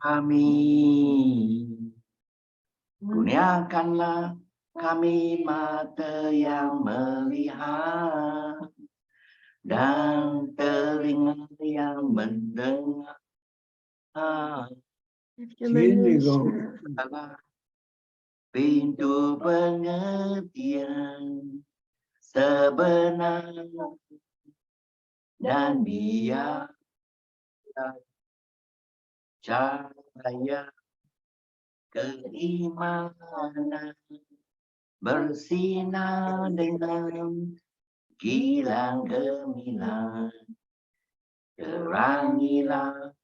kami, kurniakanlah kami mata yang melihat dan telinga yang mendengar. Pintu pengertian sebenar dan biar cahaya keimanan bersinar dengan gilang gemilang. Terangilah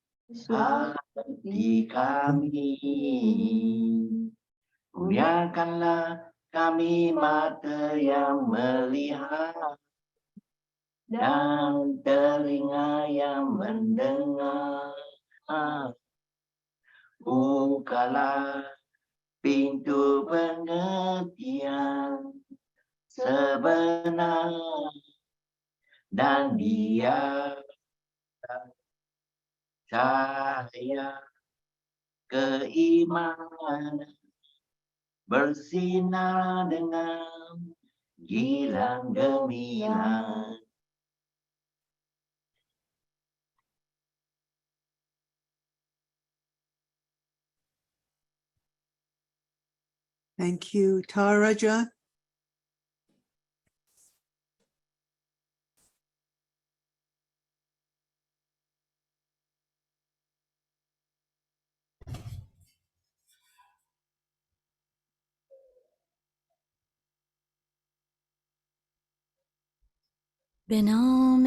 hati kami, kurniakanlah kami mata yang melihat dan telinga yang mendengar. Bukalah pintu pengertian sebenar dan biar cahaya keimanan bersinar dengan gilang gemilang. Thank you, Taraja. به نام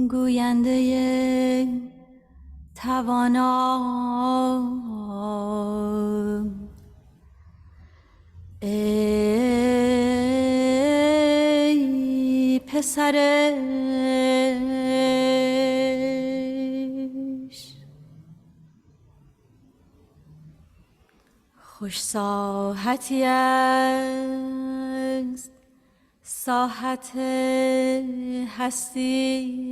گوینده توانا، ای پسرش خوش ساحتی است، ساحت هستی.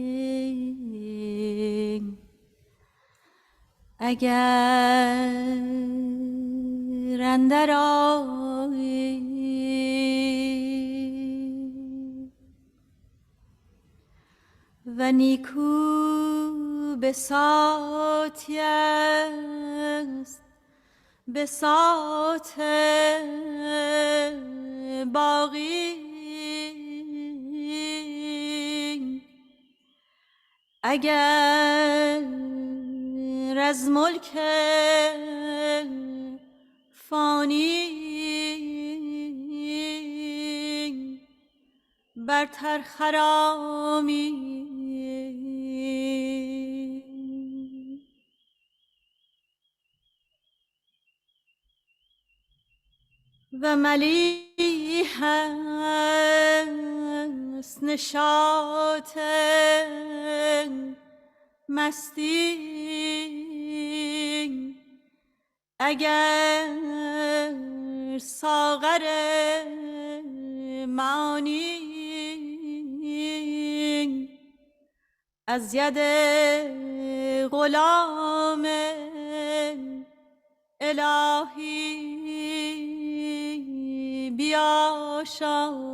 اگر اندر آیی و نیکو بساطی است، بساط باقی. اگر از ملک فانی برتر خرامی، و ملیح است نشاط مستی. اگر ساغر معانی از ید غلام الهی بیاشامی،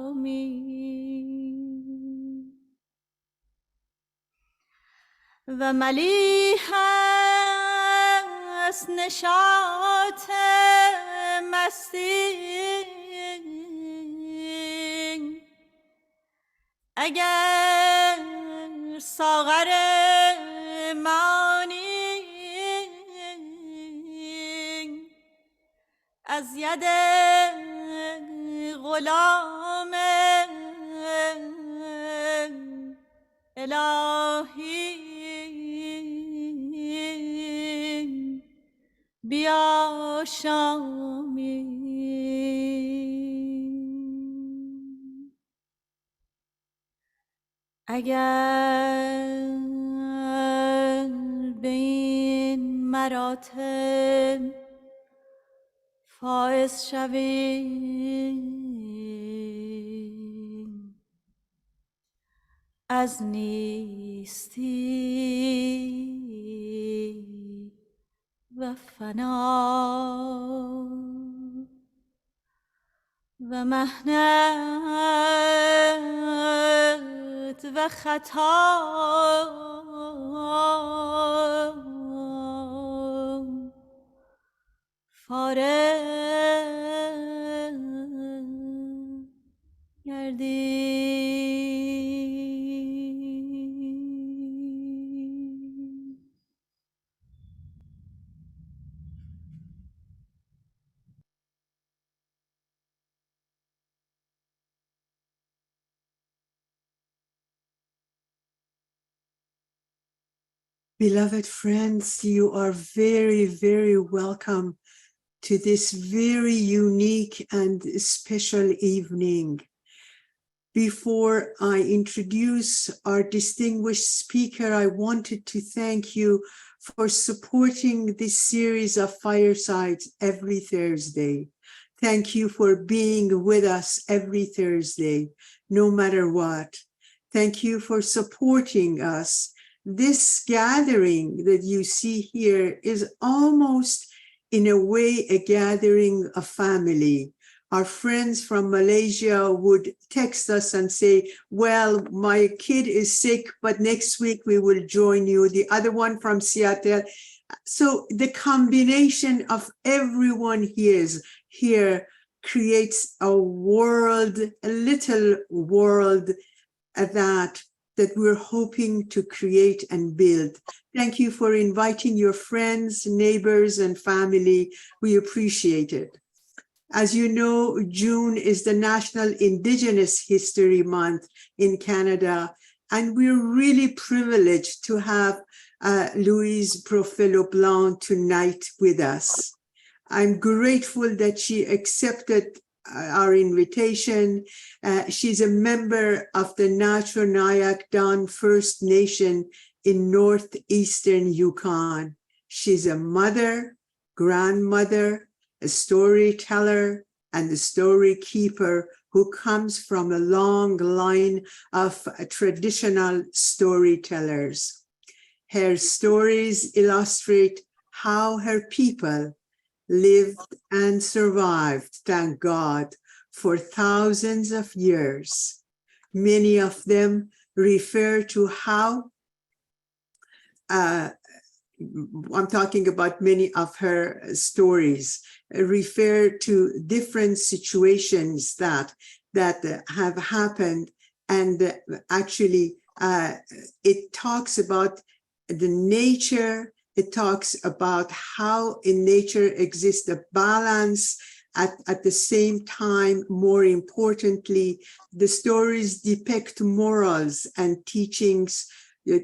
و ملیح است نشاط مستی. اگر ساغر معانی از ید غلام الهی بیاشامی. اگر به این مراتب فائز شوی، از نیستی و فنا و محنت و خطا فارغ گردی. Beloved friends, you are very, very welcome to this very unique and special evening. Before I introduce our distinguished speaker, I wanted to thank you for supporting this series of firesides every Thursday. Thank you for being with us every Thursday, no matter what. Thank you for supporting us. This gathering that you see here is almost, in a way, a gathering of family. Our friends from Malaysia would text us and say, well, my kid is sick, but next week we will join you. The other one from Seattle. So the combination of everyone here creates a world, a little world that we're hoping to create and build. Thank you for inviting your friends, neighbors, and family. We appreciate it. As you know, June is the National Indigenous History Month in Canada, and we're really privileged to have Louise Profeit-LeBlanc tonight with us. I'm grateful that she accepted our invitation. She's a member of the Nacho, Nyak First Nation in northeastern Yukon. She's a mother, grandmother, a storyteller, and a story keeper who comes from a long line of traditional storytellers. Her stories illustrate how her people lived and survived, thank God, for thousands of years. Many of them refer to how, I'm talking about many of her stories, refer to different situations that have happened. And actually, it talks about the nature. It talks about how in nature exists a balance. At the same time, more importantly, the stories depict morals and teachings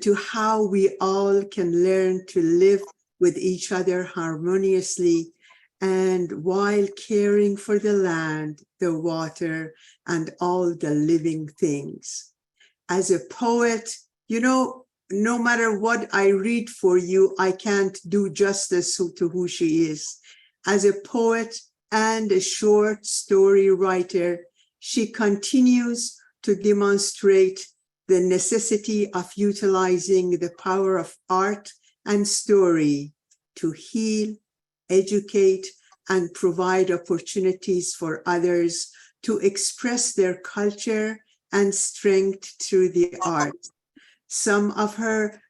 to how we all can learn to live with each other harmoniously and while caring for the land, the water, and all the living things. As a poet, you know, no matter what I read for you, I can't do justice to who she is. As a poet and a short story writer, she continues to demonstrate the necessity of utilizing the power of art and story to heal, educate, and provide opportunities for others to express their culture and strength through the arts. Some of her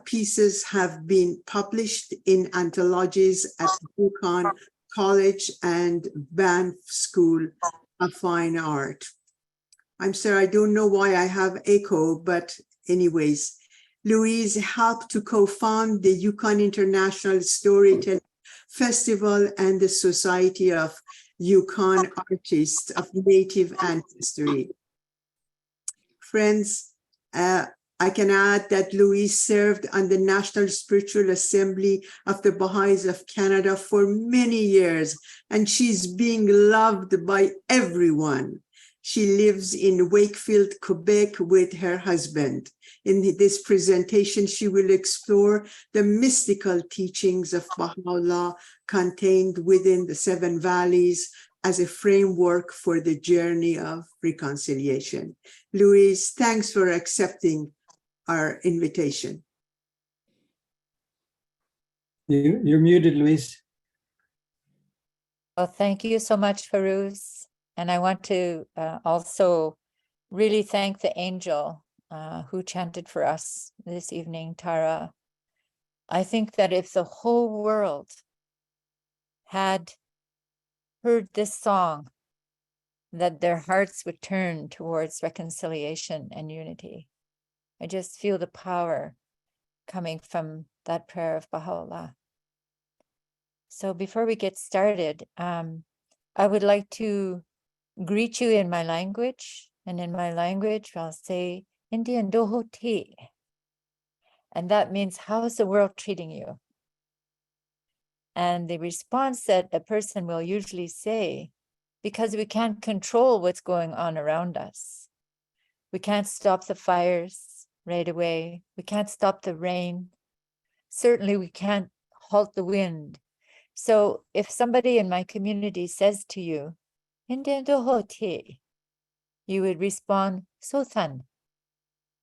pieces have been published in anthologies at Yukon College and Banff School of Fine Art. I'm sorry, I don't know why I have echo, but anyways, Louise helped to co-found the Yukon International Storytelling Festival and the Society of Yukon Artists of Native Ancestry. Friends, I can add that Louise served on the National Spiritual Assembly of the Baha'is of Canada for many years, and she's being loved by everyone. She lives in Wakefield, Quebec with her husband. In this presentation, she will explore the mystical teachings of Baha'u'llah contained within the 7 valleys as a framework for the journey of reconciliation. Louise, thanks for accepting our invitation. You're muted, Louise. Well, thank you so much, Farouz. And I want to also really thank the angel who chanted for us this evening, Tara. I think that if the whole world had heard this song, that their hearts would turn towards reconciliation and unity. I just feel the power coming from that prayer of Baha'u'llah. So before we get started, I would like to greet you in my language. And in my language, I'll say, Indian doho te. And that means, how's the world treating you? And the response that a person will usually say, because we can't control what's going on around us. We can't stop the fires right away. We can't stop the rain. Certainly we can't halt the wind. So if somebody in my community says to you, Indian doho te, you would respond, Sothan,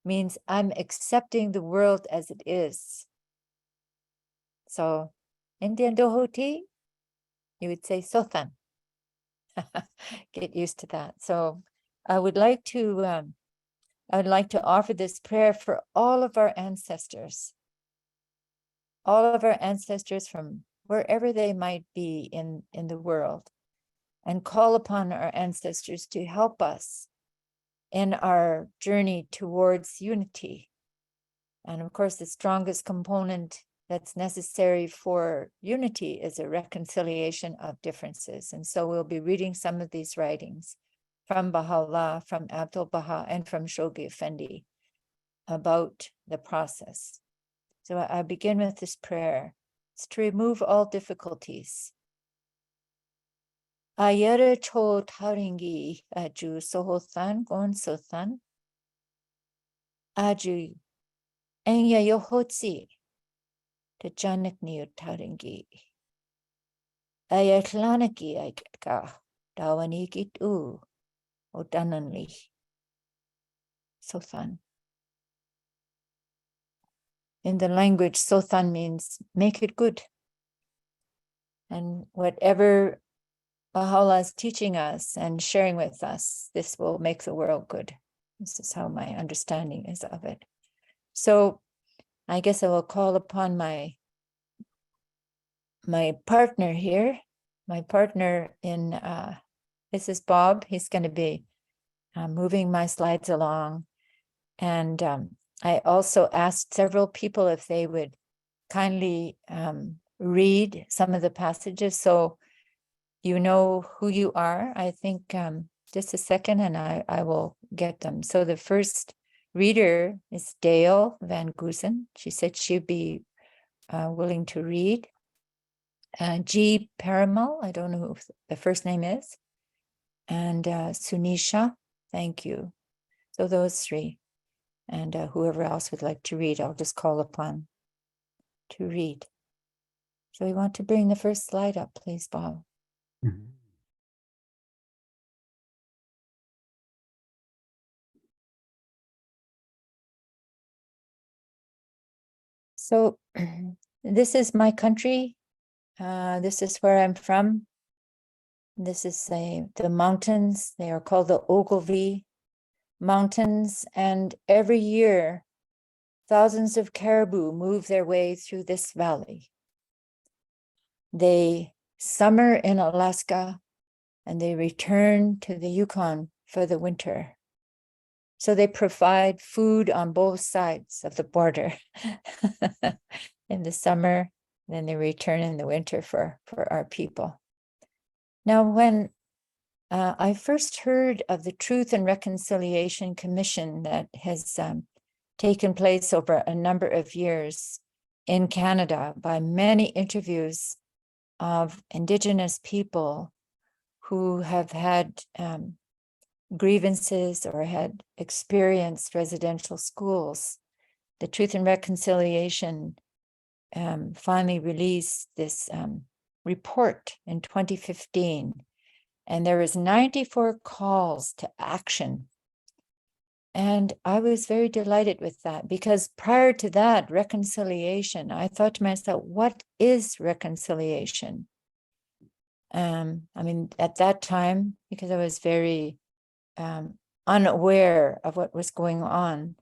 means I'm accepting the world as it is. So Indian doho te, you would say Sothan. Get used to that. So I would like to offer this prayer for all of our ancestors from wherever they might be in the world, and call upon our ancestors to help us in our journey towards unity. And of course, the strongest component that's necessary for unity is a reconciliation of differences. And so we'll be reading some of these writings from Baha'u'llah, from Abdul Baha, and from Shoghi Effendi about the process. So I begin with this prayer. It's to remove all difficulties. Ayere cho taringi aju sohothan gon sothan. Aju enya yohotsi te janak niyo taringi. Ayatlanaki ayatka dawanikit odananli sothan. In the language, sothan means make it good. And whatever Baha'u'llah is teaching us and sharing with us, this will make the world good. This is how my understanding is of it. So I guess I will call upon my partner here. My partner in, this is Bob. He's going to be moving my slides along. And I also asked several people if they would kindly read some of the passages. So you know who you are. I think just a second and I will get them. So the first reader is Dale Van Goosen. She said she'd be willing to read. G. Parimal, I don't know who the first name is. And Sunisha, thank you. So those three. And whoever else would like to read, I'll just call upon to read. So we want to bring the first slide up, please, Bob. Mm-hmm. So this is my country. This is where I'm from. This is the mountains. They are called the Ogilvy Mountains. And every year, thousands of caribou move their way through this valley. They summer in Alaska and they return to the Yukon for the winter. So they provide food on both sides of the border in the summer, then they return in the winter for our people. Now, when I first heard of the Truth and Reconciliation Commission that has taken place over a number of years in Canada by many interviews of Indigenous people who have had grievances or had experienced residential schools, the Truth and Reconciliation finally released this report in 2015. And there was 94 calls to action. And I was very delighted with that, because prior to that, reconciliation, I thought to myself, what is reconciliation? I mean, at that time, because I was very unaware of what was going on,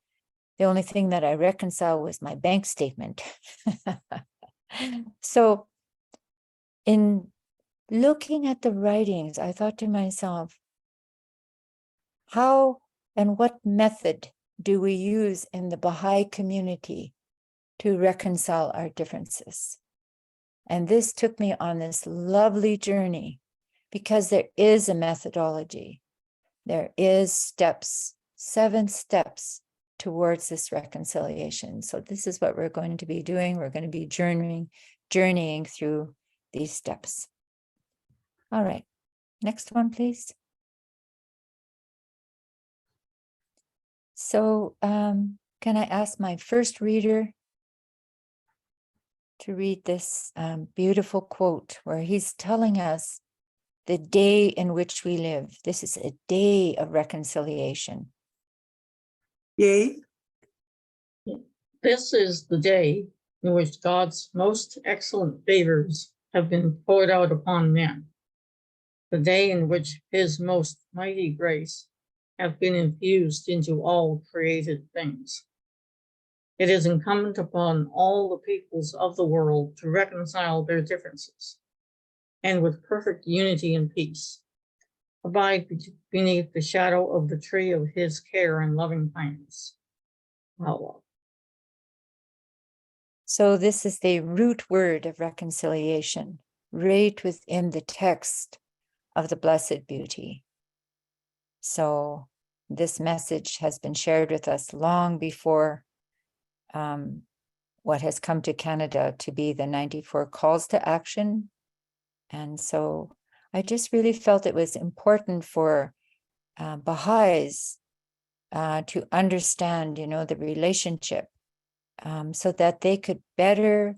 the only thing that I reconciled was my bank statement. So in looking at the writings, I thought to myself, how and what method do we use in the Baha'i community to reconcile our differences? And this took me on this lovely journey, because there is a methodology. There is steps, 7 steps towards this reconciliation. So this is what we're going to be doing. We're going to be journeying through these steps. All right, next one, please. So can I ask my first reader to read this beautiful quote where he's telling us the day in which we live. This is a day of reconciliation. Yay. This is the day in which God's most excellent favors have been poured out upon men, the day in which his most mighty grace have been infused into all created things. It is incumbent upon all the peoples of the world to reconcile their differences, and with perfect unity and peace, abide beneath the shadow of the tree of his care and loving kindness. Baha'u'llah. So this is the root word of reconciliation, right within the text of the Blessed Beauty. So this message has been shared with us long before what has come to Canada to be the 94 calls to action. And so I just really felt it was important for Baha'is to understand, the relationship, so that they could better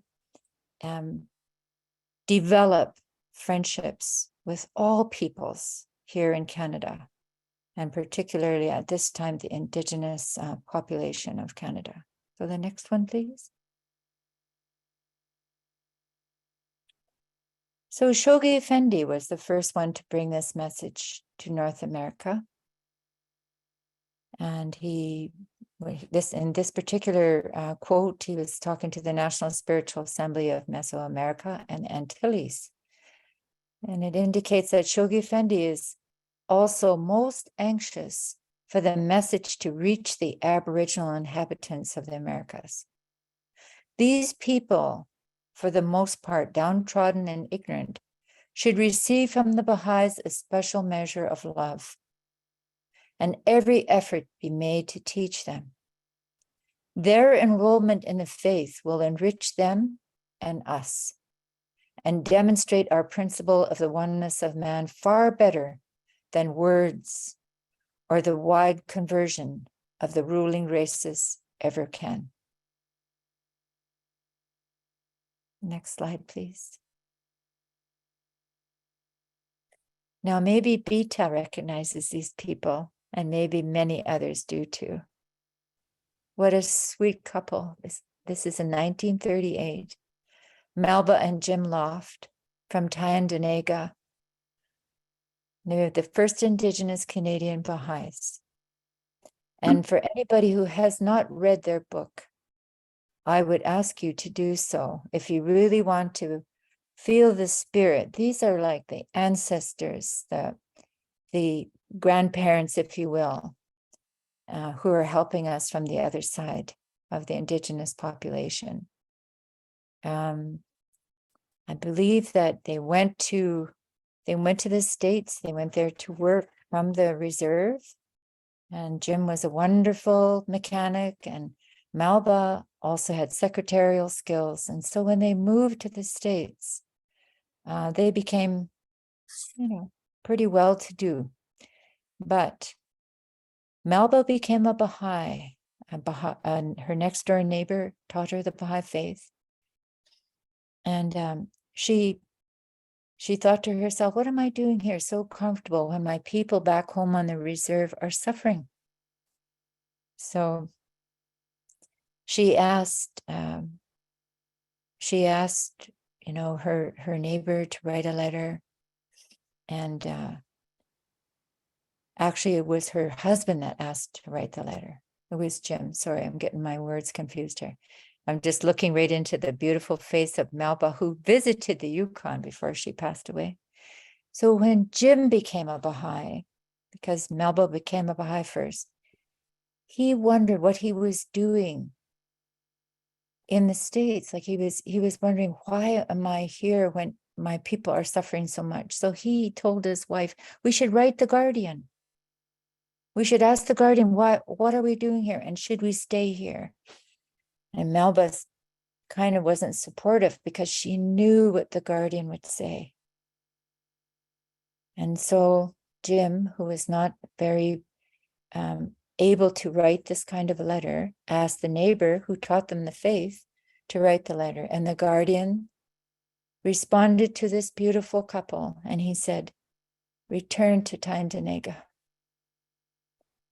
develop friendships with all peoples here in Canada, and particularly at this time, the Indigenous population of Canada. So the next one, please. So Shoghi Effendi was the first one to bring this message to North America. And in this particular quote, he was talking to the National Spiritual Assembly of Mesoamerica and Antilles. And it indicates that Shoghi Effendi is also most anxious for the message to reach the Aboriginal inhabitants of the Americas. These people, for the most part downtrodden and ignorant, should receive from the Baha'is a special measure of love, and every effort be made to teach them. Their enrollment in the faith will enrich them and us, and demonstrate our principle of the oneness of man far better than words or the wide conversion of the ruling races ever can. Next slide, please. Now, maybe Beta recognizes these people, and maybe many others do too. What a sweet couple. This is in 1938. Melba and Jim Loft from Tyendinaga. They're the first Indigenous Canadian Baha'is. And for anybody who has not read their book, I would ask you to do so. If you really want to feel the spirit, these are like the ancestors, the grandparents, if you will, who are helping us from the other side of the Indigenous population. I believe that they went to the States. They went there to work from the reserve. And Jim was a wonderful mechanic, and Malba also had secretarial skills. And so when they moved to the States, they became, pretty well-to-do. But Malba became a Baha'i, and her next door neighbor taught her the Baha'i faith. And she she thought to herself, what am I doing here so comfortable when my people back home on the reserve are suffering? So she asked, her neighbor to write a letter. And actually, it was her husband that asked to write the letter. It was Jim. Sorry, I'm getting my words confused here. I'm just looking right into the beautiful face of Melba, who visited the Yukon before she passed away. So when Jim became a Baha'i, because Melba became a Baha'i first, he wondered what he was doing in the States. Like he was wondering, why am I here when my people are suffering so much? So he told his wife, we should write the Guardian. We should ask the Guardian, what are we doing here? And should we stay here? And Melba kind of wasn't supportive because she knew what the Guardian would say. And so Jim, who was not very able to write this kind of a letter, asked the neighbor who taught them the faith to write the letter. And the Guardian responded to this beautiful couple, and he said, return to Tyendinaga.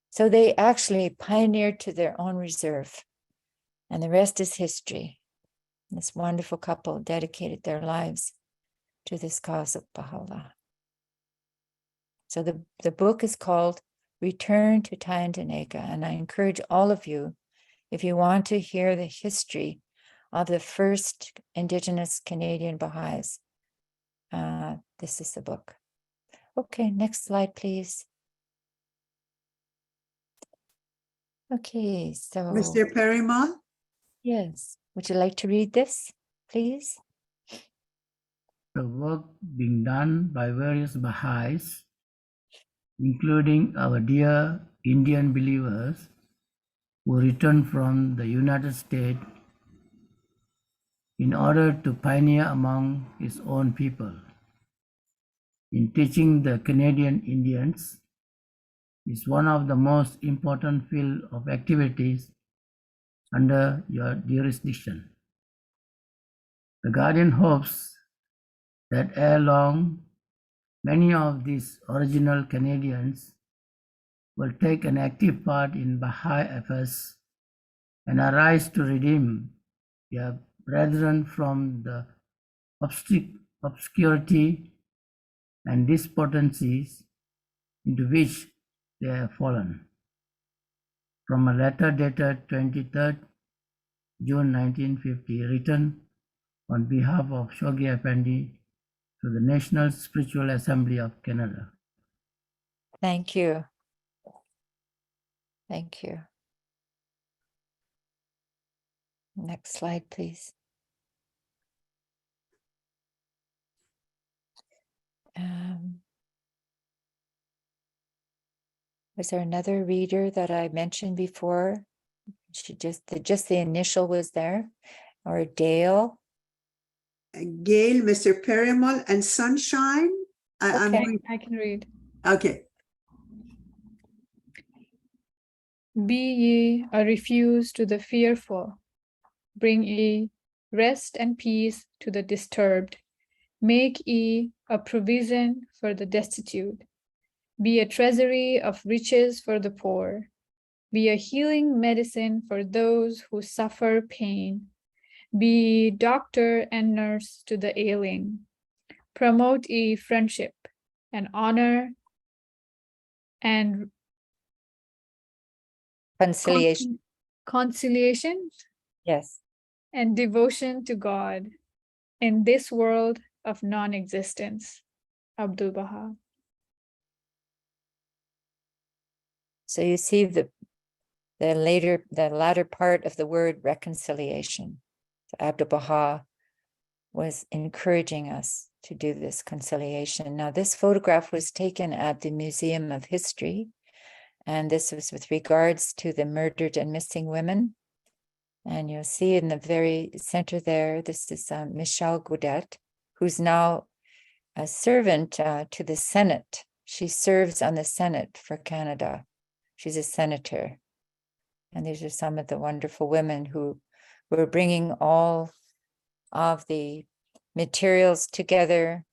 So they actually pioneered to their own reserve, and the rest is history. This wonderful couple dedicated their lives to this cause of Baha'u'llah. So the book is called Return to Tyendinaga, and I encourage all of you, if you want to hear the history of the first Indigenous Canadian Baha'is, this is the book. Okay, next slide, please. Okay, so Mr. Perrimon? yes, would you like to read this, please? The work being done by various Baha'is, including our dear Indian believers who returned from the United States in order to pioneer among his own people in teaching the Canadian Indians, is one of the most important field of activities under your jurisdiction. The Guardian hopes that ere long, many of these original Canadians will take an active part in Baha'i affairs and arise to redeem their brethren from the obscurity and despondencies into which they have fallen. From a letter dated 23rd June 1950, written on behalf of Shogi Effendi to the National Spiritual Assembly of Canada. Thank you. Thank you. Next slide, please. Was there another reader that I mentioned before? She just the initial was there, or Dale? Gail, Mr. Perrimon, and Sunshine? I can read. Okay. Be ye a refuge to the fearful. Bring ye rest and peace to the disturbed. Make ye a provision for the destitute. Be a treasury of riches for the poor. Be a healing medicine for those who suffer pain. Be doctor and nurse to the ailing. Promote ye friendship and honor and Conciliation. conciliation Yes. and devotion to God in this world of non-existence. Abdul Baha. So you see the latter part of the word reconciliation. So Abdul Baha was encouraging us to do this conciliation. Now, this photograph was taken at the Museum of History, and this was with regards to the murdered and missing women. And you'll see in the very center there, this is Michelle Gaudet, who's now a servant to the Senate. She serves on the Senate for Canada. She's a senator. And these are some of the wonderful women who were bringing all of the materials together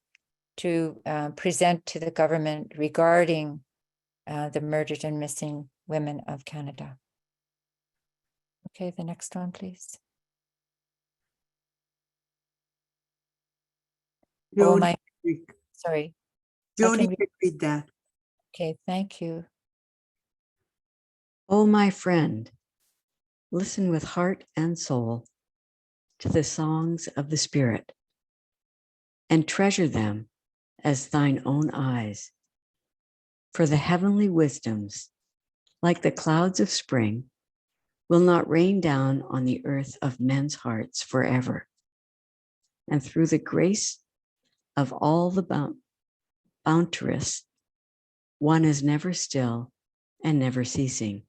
to present to the government regarding the murdered and missing women of Canada. Okay, the next one, please. Oh, my, sorry. Joni can read that. Okay, thank you. Oh, my friend, listen with heart and soul to the songs of the Spirit and treasure them as thine own eyes. For the heavenly wisdoms, like the clouds of spring, will not rain down on the earth of men's hearts forever. And through the grace of all the bounteous, one is never still and never ceasing.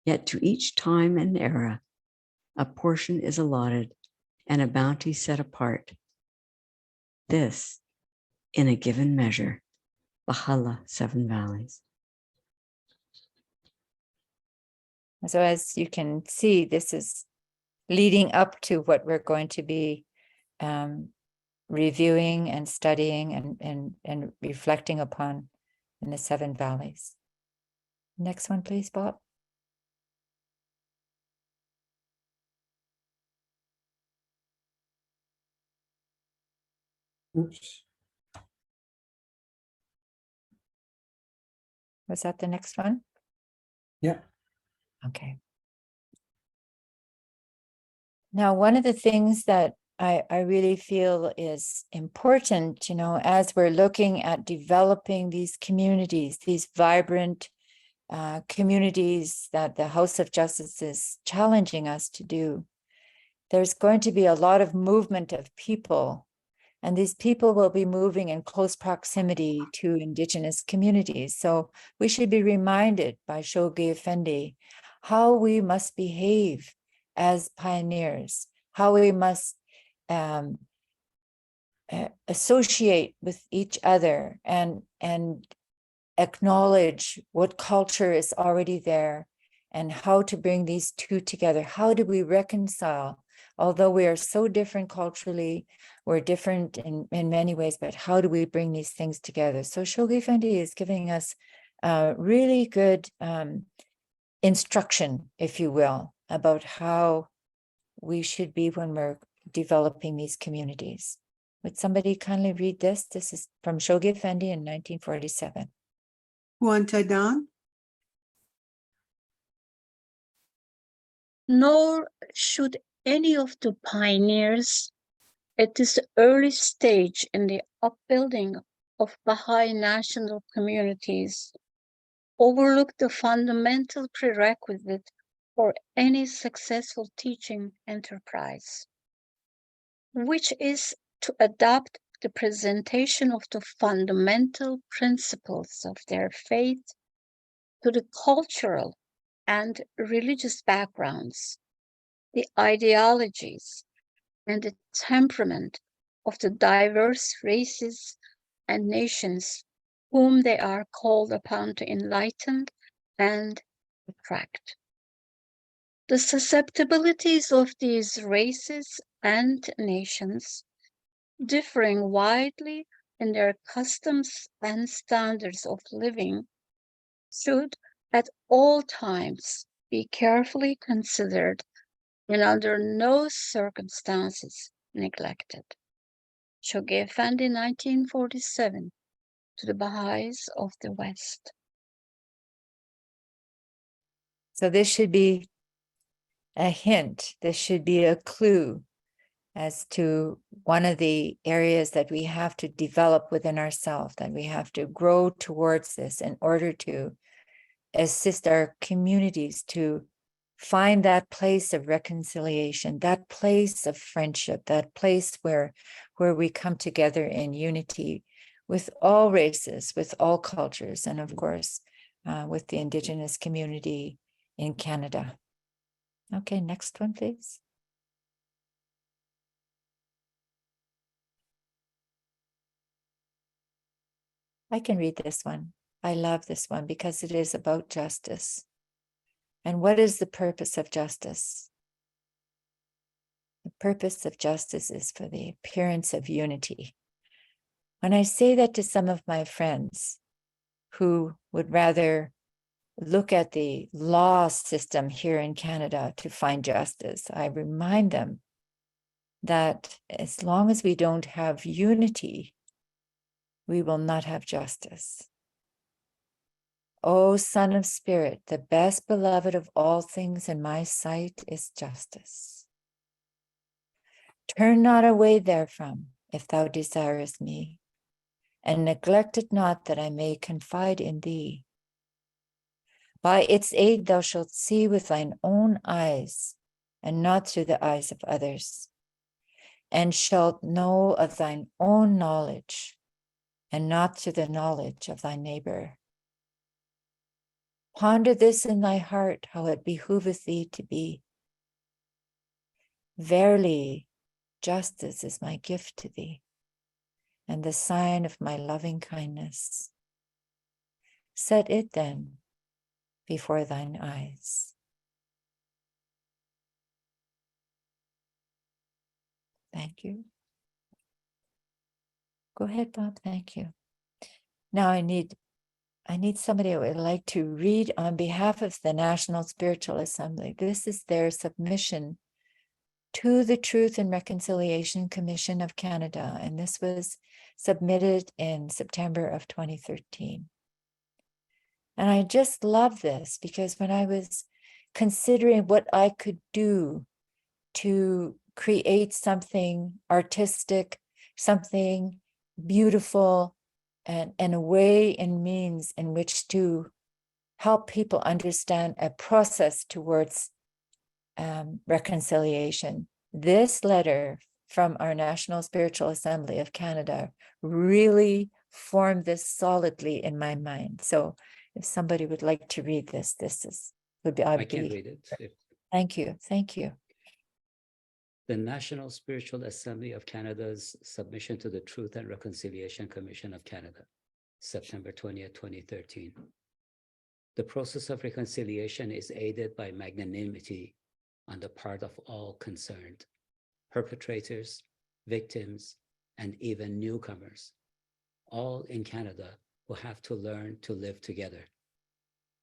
Yet to each time and era, a portion is allotted and a bounty set apart. This, in a given measure, Baha'u'llah, 7 Valleys. So as you can see, this is leading up to what we're going to be reviewing and studying and reflecting upon in the 7 Valleys. Next one, please, Bob. Oops. Was that the next one? Yeah. Okay. Now, one of the things that I really feel is important, you know, as we're looking at developing these communities, these vibrant communities that the House of Justice is challenging us to do, there's going to be a lot of movement of people, and these people will be moving in close proximity to Indigenous communities. So we should be reminded by Shoghi Effendi how we must behave as pioneers, how we must associate with each other and acknowledge what culture is already there and how to bring these two together. How do we reconcile? Although we are so different culturally, we're different in many ways, but how do we bring these things together? So Shoghi Effendi is giving us really good instruction, if you will, about how we should be when we're developing these communities. Would somebody kindly read this? This is from Shoghi Effendi in 1947. Huantadan. Nor should any of the pioneers at this early stage in the upbuilding of Baha'i national communities overlook the fundamental prerequisite for any successful teaching enterprise, which is to adapt the presentation of the fundamental principles of their faith to the cultural and religious backgrounds, the ideologies, and the temperament of the diverse races and nations whom they are called upon to enlighten and attract. The susceptibilities of these races and nations, differing widely in their customs and standards of living, should at all times be carefully considered and under no circumstances neglected. Shoghi Effendi, 1947, to the Baha'is of the West. So this should be a hint, this should be a clue as to one of the areas that we have to develop within ourselves, that we have to grow towards this in order to assist our communities to find that place of reconciliation, that place of friendship, that place where we come together in unity with all races, with all cultures, and of course, with the Indigenous community in Canada. Okay, next one, please. I can read this one. I love this one because it is about justice. And what is the purpose of justice? The purpose of justice is for the appearance of unity. When I say that to some of my friends who would rather look at the law system here in Canada to find justice, I remind them that as long as we don't have unity, we will not have justice. O Son of Spirit, the best beloved of all things in my sight is justice. Turn not away therefrom, if thou desirest me, and neglect it not that I may confide in thee. By its aid thou shalt see with thine own eyes, and not through the eyes of others, and shalt know of thine own knowledge, and not through the knowledge of thy neighbor. Ponder this in thy heart, how it behooveth thee to be. Verily, justice is my gift to thee, and the sign of my loving kindness. Set it then before thine eyes. Thank you. Go ahead, Bob. Thank you. Now I need somebody who would like to read on behalf of the National Spiritual Assembly. This is their submission to the Truth and Reconciliation Commission of Canada, and this was submitted in September of 2013. And I just love this because when I was considering what I could do to create something artistic, something beautiful, and a way and means in which to help people understand a process towards reconciliation. This letter from our National Spiritual Assembly of Canada really formed this solidly in my mind. So if somebody would like to read this, I can read it. Thank you. Thank you. The National Spiritual Assembly of Canada's submission to the Truth and Reconciliation Commission of Canada, September 20th, 2013. The process of reconciliation is aided by magnanimity on the part of all concerned, perpetrators, victims, and even newcomers, all in Canada who have to learn to live together.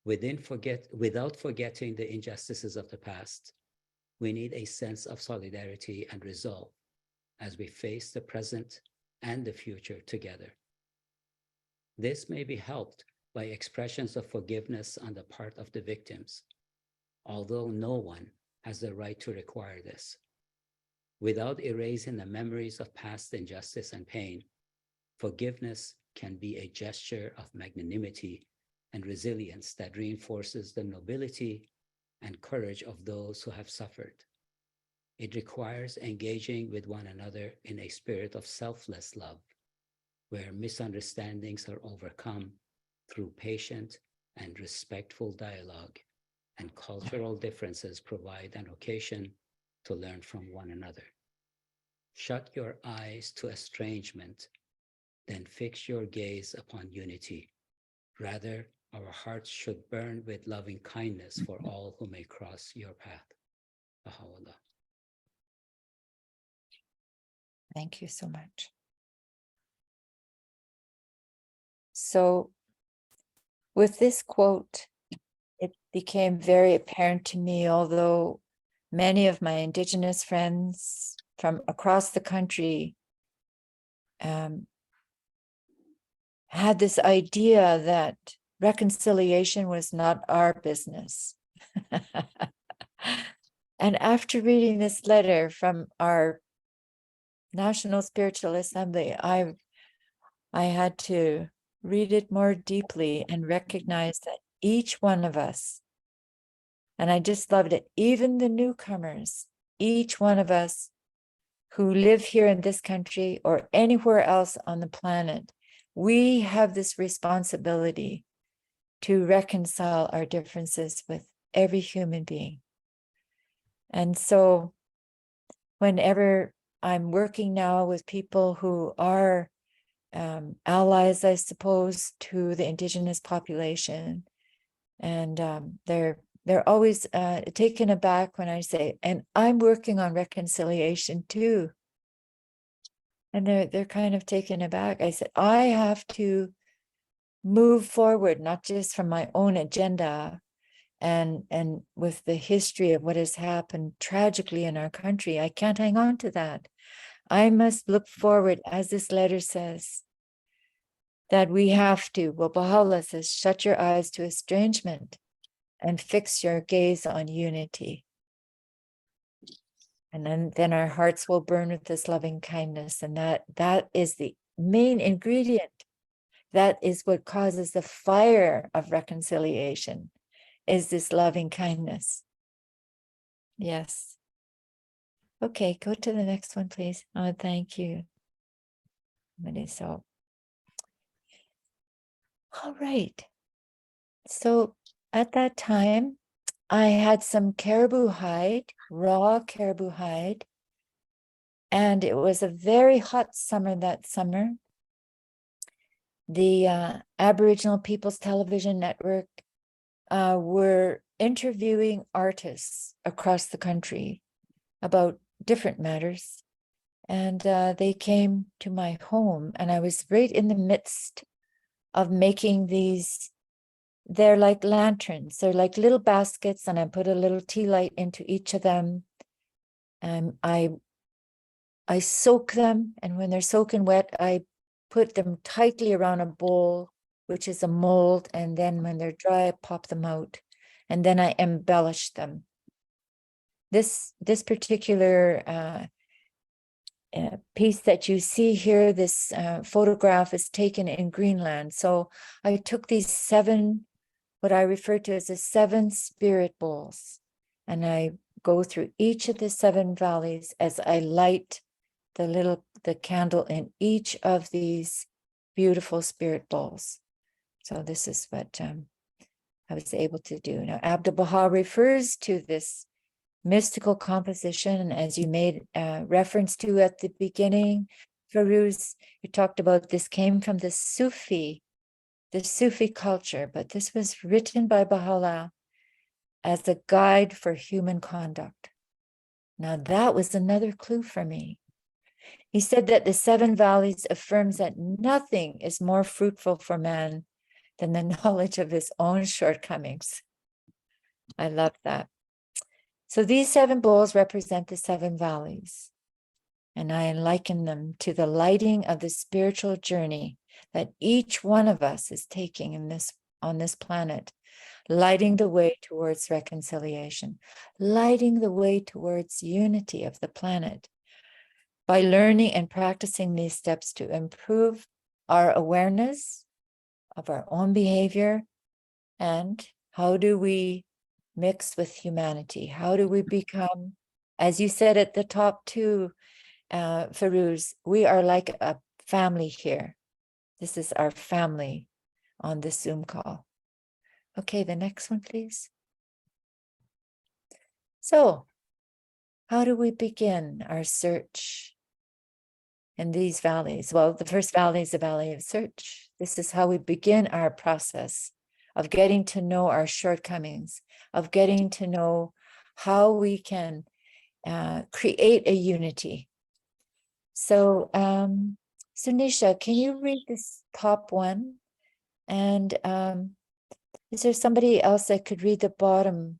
Without forgetting the injustices of the past, we need a sense of solidarity and resolve as we face the present and the future together. This may be helped by expressions of forgiveness on the part of the victims, although no one has the right to require this. Without erasing the memories of past injustice and pain, forgiveness can be a gesture of magnanimity and resilience that reinforces the nobility and courage of those who have suffered. It requires engaging with one another in a spirit of selfless love, where misunderstandings are overcome through patient and respectful dialogue, and cultural differences provide an occasion to learn from one another. Shut your eyes to estrangement, then fix your gaze upon unity. Rather, our hearts should burn with loving kindness for all who may cross your path. Baha'u'llah. Thank you so much. So, with this quote, it became very apparent to me, although many of my Indigenous friends from across the country had this idea that reconciliation was not our business. And after reading this letter from our National Spiritual Assembly, I had to read it more deeply and recognize that each one of us, and I just loved it, even the newcomers, each one of us who live here in this country or anywhere else on the planet, we have this responsibility to reconcile our differences with every human being. And so whenever I'm working now with people who are allies, I suppose, to the Indigenous population, and they're always taken aback when I say, and I'm working on reconciliation too. And they're kind of taken aback. I said, I have to move forward, not just from my own agenda and with the history of what has happened tragically in our country. I can't hang on to that. I must look forward, as this letter says, that we have to. Well, Baha'u'llah says, shut your eyes to estrangement and fix your gaze on unity. And then our hearts will burn with this loving kindness. And that is the main ingredient. That is what causes the fire of reconciliation, is this loving kindness. Yes. Okay, go to the next one, please. Oh, thank you. So, all right. So at that time, I had some caribou hide, raw caribou hide, and it was a very hot summer that summer. The Aboriginal People's Television Network were interviewing artists across the country about different matters. And they came to my home, and I was right in the midst of making these. They're like lanterns. They're like little baskets, and I put a little tea light into each of them. And I soak them, and when they're soaking wet, I put them tightly around a bowl, which is a mold, and then when they're dry, I pop them out, and then I embellish them. This particular piece that you see here, this photograph is taken in Greenland. So I took these 7, what I refer to as the 7 spirit bowls, and I go through each of the 7 valleys as I light the candle in each of these beautiful spirit bowls. So this is what I was able to do. Now, Abdu'l-Baha refers to this mystical composition, as you made reference to at the beginning, Ferouz, you talked about this came from the Sufi culture, but this was written by Baha'u'llah as a guide for human conduct. Now that was another clue for me. He said that the 7 valleys affirms that nothing is more fruitful for man than the knowledge of his own shortcomings. I love that. So these 7 bowls represent the 7 valleys, and I liken them to the lighting of the spiritual journey that each one of us is taking on this planet, lighting the way towards reconciliation, lighting the way towards unity of the planet by learning and practicing these steps to improve our awareness of our own behavior. And how do we mix with humanity? How do we become, as you said at the top too, Ferouz, we are like a family here. This is our family on this Zoom call. Okay, the next one, please. So, how do we begin our search in these valleys? Well, the first valley is the valley of search. This is how we begin our process of getting to know our shortcomings, of getting to know how we can create a unity. So, Sunisha, can you read this top one? And is there somebody else that could read the bottom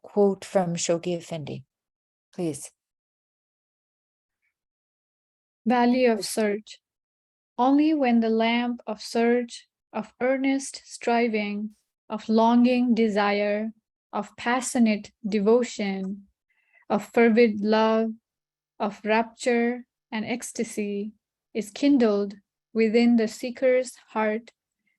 quote from Shoghi Effendi, please? Valley of search. Only when the lamp of search, of earnest striving, of longing desire, of passionate devotion, of fervid love, of rapture and ecstasy is kindled within the seeker's heart,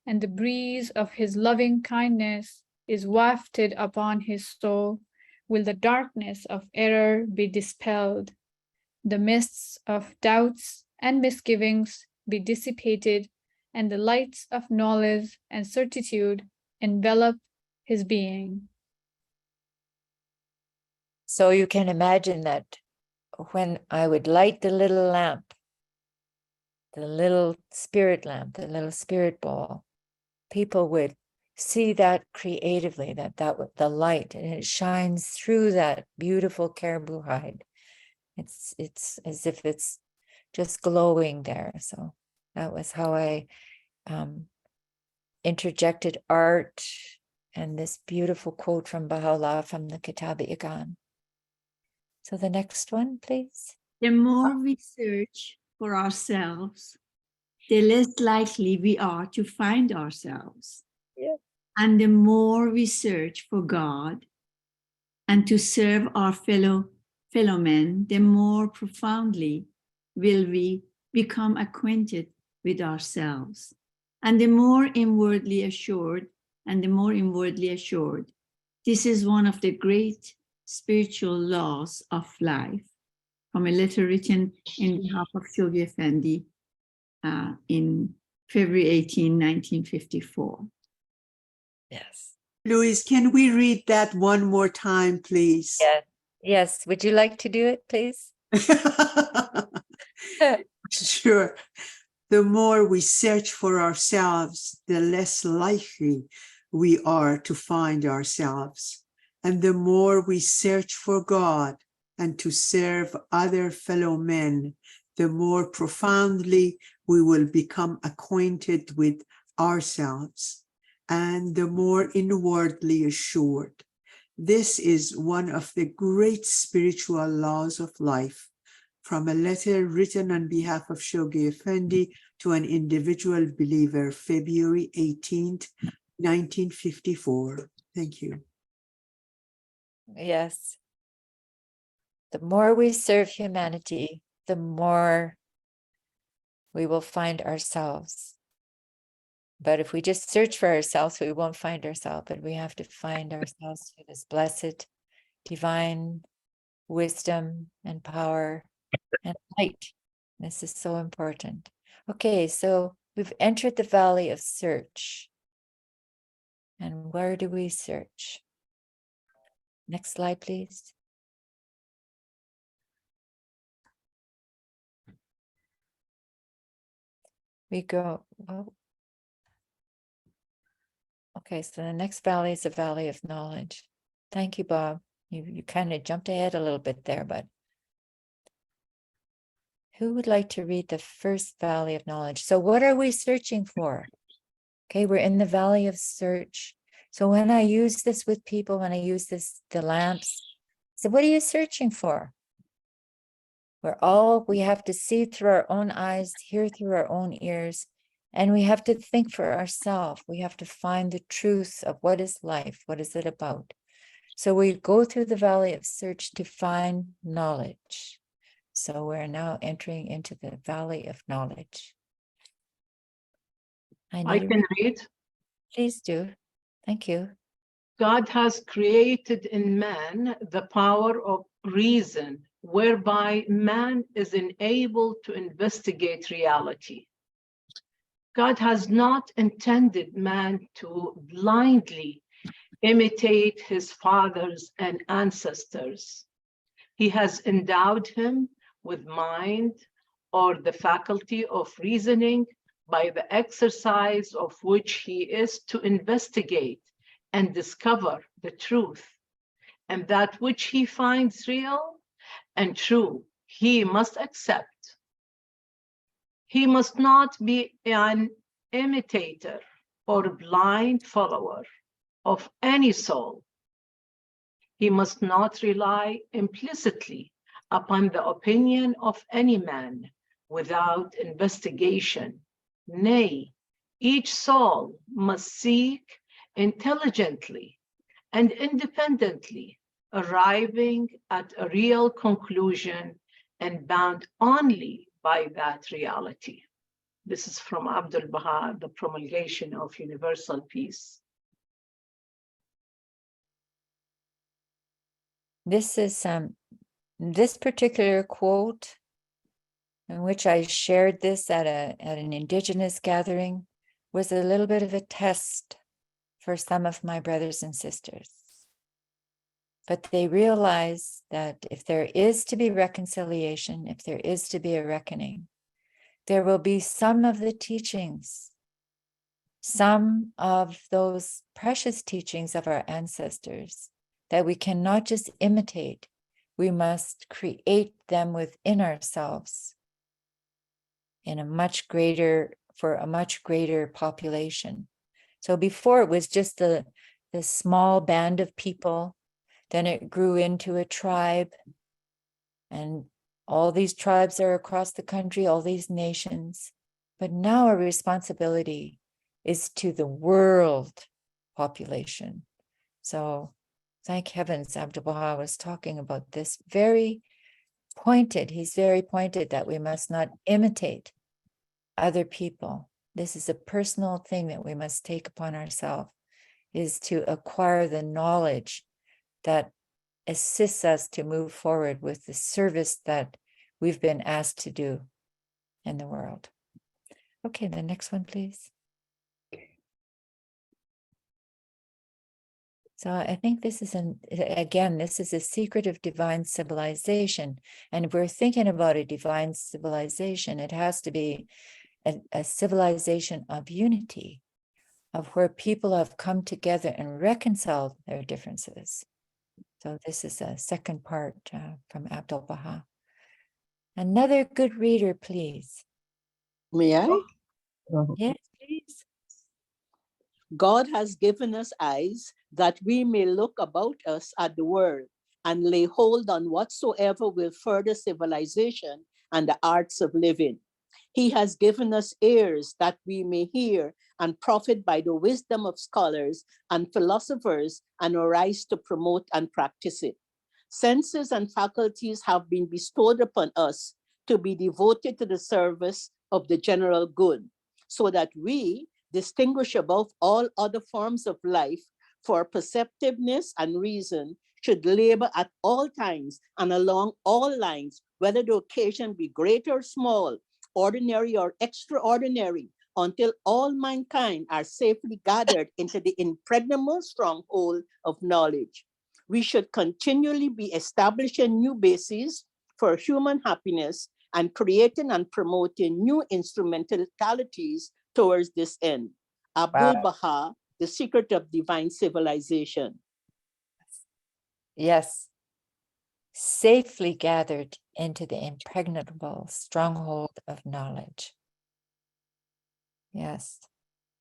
and the breeze of his loving kindness is wafted upon his soul, will the darkness of error be dispelled, the mists of doubts and misgivings be dissipated, and the lights of knowledge and certitude envelop his being. So you can imagine that when I would light the little lamp, the little spirit lamp, the little spirit ball, people would see that creatively, that the light, and it shines through that beautiful caribou hide. It's as if it's just glowing there. So that was how I interjected art and this beautiful quote from Baha'u'llah from the Kitab-i-Iqan. So the next one, please. The more we search for ourselves, the less likely we are to find ourselves. Yeah. And the more we search for God and to serve our fellow men, the more profoundly will we become acquainted with ourselves. And the more inwardly assured, this is one of the great spiritual laws of life. From a letter written in behalf of Shoghi Effendi in February 18, 1954. Yes. Louise, can we read that one more time, please? Yeah. Yes. Would you like to do it, please? Sure. The more we search for ourselves, the less likely we are to find ourselves. And the more we search for God and to serve other fellow men, the more profoundly we will become acquainted with ourselves and the more inwardly assured. This is one of the great spiritual laws of life. From a letter written on behalf of Shoghi Effendi to an individual believer, February 18th, 1954. Thank you. Yes. The more we serve humanity, the more we will find ourselves. But if we just search for ourselves, we won't find ourselves, but we have to find ourselves through this blessed, divine wisdom and power and light. This is so important. Okay, so we've entered the valley of search. And where do we search? Next slide, please. We go, well, okay, so the next valley is the valley of knowledge. Thank you, Bob. You kind of jumped ahead a little bit there, but who would like to read the first valley of knowledge? So what are we searching for? Okay, we're in the valley of search. So when I use this with people, when I use the lamps, so what are you searching for? We have to see through our own eyes, hear through our own ears, and we have to think for ourselves. We have to find the truth of what is life, what is it about? So we go through the valley of search to find knowledge. So we're now entering into the valley of knowledge. I can read. Please do. Thank you. God has created in man the power of reason, whereby man is enabled to investigate reality. God has not intended man to blindly imitate his fathers and ancestors. He has endowed him with mind or the faculty of reasoning, by the exercise of which he is to investigate and discover the truth. And that which he finds real and true, he must accept. He must not be an imitator or blind follower of any soul. He must not rely implicitly upon the opinion of any man without investigation. Nay, each soul must seek intelligently and independently, arriving at a real conclusion and bound only by that reality. This is from Abdul Baha, The Promulgation of Universal Peace. This is this particular quote, in which I shared this at an Indigenous gathering, was a little bit of a test for some of my brothers and sisters. But they realized that if there is to be reconciliation, if there is to be a reckoning, there will be some of the teachings, some of those precious teachings of our ancestors that we cannot just imitate. We must create them within ourselves. in for a much greater population. So before it was just the small band of people, then it grew into a tribe, and all these tribes are across the country, all these nations. But now our responsibility is to the world population. So thank heavens Abdu'l-Baha was talking about this very pointed. He's very pointed that we must not imitate other people. This is a personal thing that we must take upon ourselves, is to acquire the knowledge that assists us to move forward with the service that we've been asked to do in the world. Okay, the next one, please. So I think this is this is a secret of divine civilization. And if we're thinking about a divine civilization, it has to be a civilization of unity, of where people have come together and reconciled their differences. So this is a second part from Abdu'l-Baha. Another good reader, please. May I? Yes, please. God has given us eyes that we may look about us at the world and lay hold on whatsoever will further civilization and the arts of living. He has given us ears that we may hear and profit by the wisdom of scholars and philosophers and arise to promote and practice it. Senses and faculties have been bestowed upon us to be devoted to the service of the general good, so that we, distinguish above all other forms of life for perceptiveness and reason, should labor at all times and along all lines, whether the occasion be great or small, ordinary or extraordinary, until all mankind are safely gathered into the impregnable stronghold of knowledge. We should continually be establishing new bases for human happiness and creating and promoting new instrumentalities towards this end. Abdu'l-Baha, The Secret of Divine Civilization. Yes. Safely gathered into the impregnable stronghold of knowledge. Yes.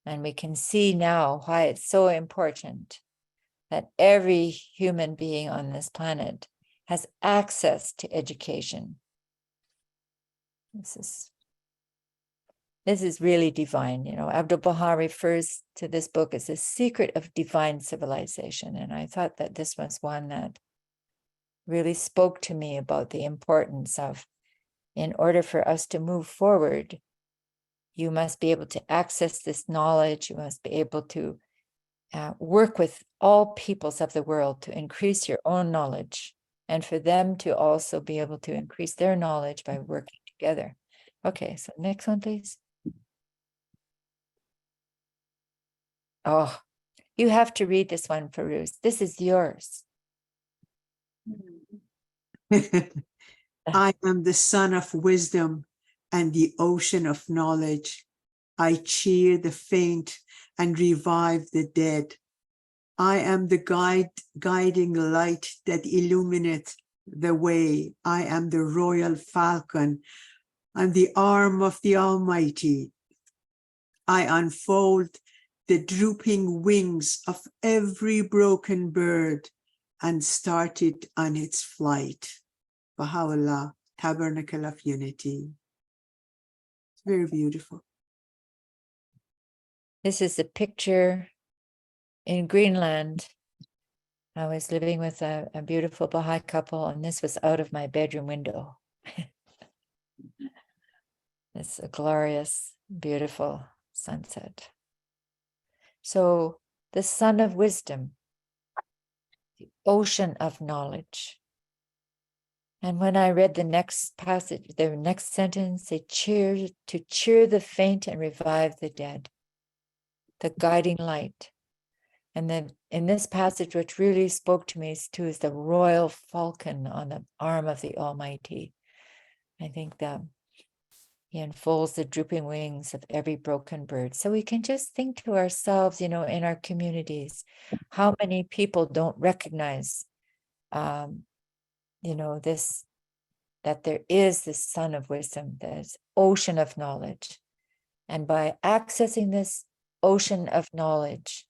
And we can see now why it's so important that every human being on this planet has access to education. This is really divine. You know, Abdu'l-Baha refers to this book as the secret of divine civilization. And I thought that this was one that really spoke to me about the importance of, in order for us to move forward, you must be able to access this knowledge. You must be able to work with all peoples of the world to increase your own knowledge, and for them to also be able to increase their knowledge by working together. Okay, so next one, please. Oh, you have to read this one, Farouz. This is yours. I am the sun of wisdom and the ocean of knowledge. I cheer the faint and revive the dead. I am the guiding light that illuminates the way. I am the royal falcon and the arm of the Almighty. I unfold the drooping wings of every broken bird and started on its flight. Baha'u'llah, Tabernacle of Unity. It's very beautiful. This is a picture in Greenland. I was living with a beautiful Baha'i couple, and this was out of my bedroom window. It's a glorious, beautiful sunset. So the sun of wisdom, the ocean of knowledge. And when I read the next passage, the next sentence, they cheer the faint and revive the dead, the guiding light. And then in this passage, which really spoke to me too, is the royal falcon on the arm of the Almighty. I think that he unfolds the drooping wings of every broken bird. So we can just think to ourselves, in our communities, how many people don't recognize, this that there is this sun of wisdom, this ocean of knowledge. And by accessing this ocean of knowledge,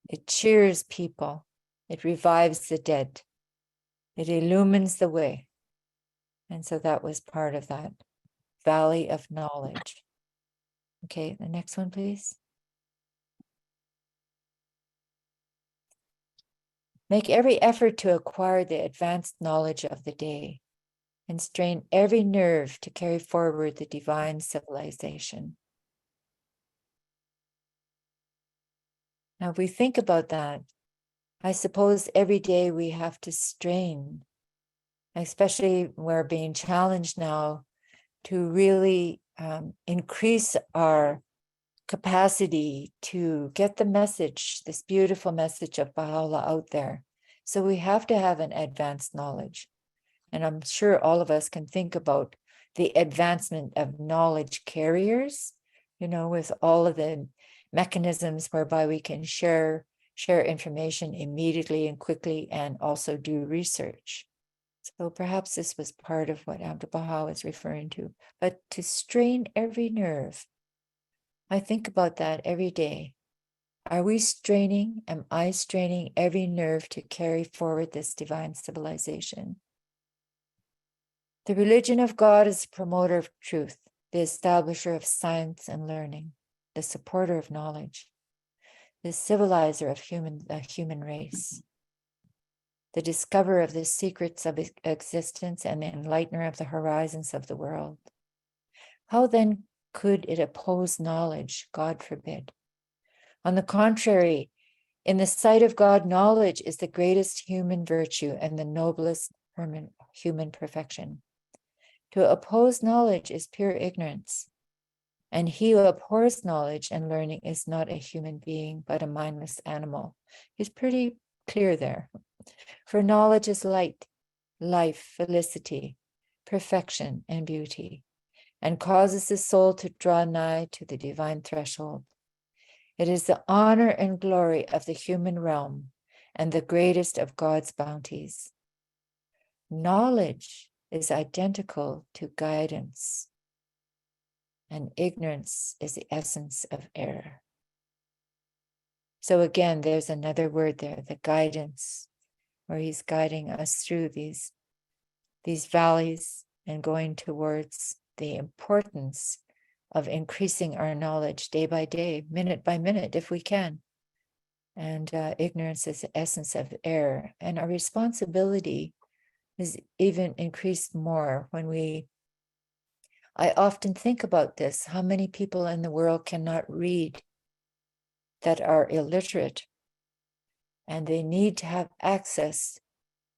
it cheers people, it revives the dead, it illumines the way. And so that was part of that valley of knowledge. Okay, the next one, please. Make every effort to acquire the advanced knowledge of the day and strain every nerve to carry forward the divine civilization. Now, if we think about that, I suppose every day we have to strain, especially we're being challenged now to really increase our capacity to get the message, this beautiful message of Baha'u'llah out there. So we have to have an advanced knowledge. And I'm sure all of us can think about the advancement of knowledge carriers, you know, with all of the mechanisms whereby we can share information immediately and quickly and also do research. So perhaps this was part of what Abdul Baha was referring to, but to strain every nerve. I think about that every day. Are we straining? Am I straining every nerve to carry forward this divine civilization? The religion of God is the promoter of truth, the establisher of science and learning, the supporter of knowledge, the civilizer of the human race, the discoverer of the secrets of existence and the enlightener of the horizons of the world. How then could it oppose knowledge? God forbid. On the contrary, in the sight of God, knowledge is the greatest human virtue and the noblest human perfection. To oppose knowledge is pure ignorance, and he who abhors knowledge and learning is not a human being, but a mindless animal. He's pretty clear there. For knowledge is light, life, felicity, perfection, and beauty, and causes the soul to draw nigh to the divine threshold. It is the honor and glory of the human realm and the greatest of God's bounties. Knowledge is identical to guidance, and ignorance is the essence of error. So again, there's another word there, the guidance, where he's guiding us through these valleys and going towards the importance of increasing our knowledge day by day, minute by minute, if we can. And ignorance is the essence of error. And our responsibility is even increased more when I often think about this, how many people in the world cannot read, that are illiterate, and they need to have access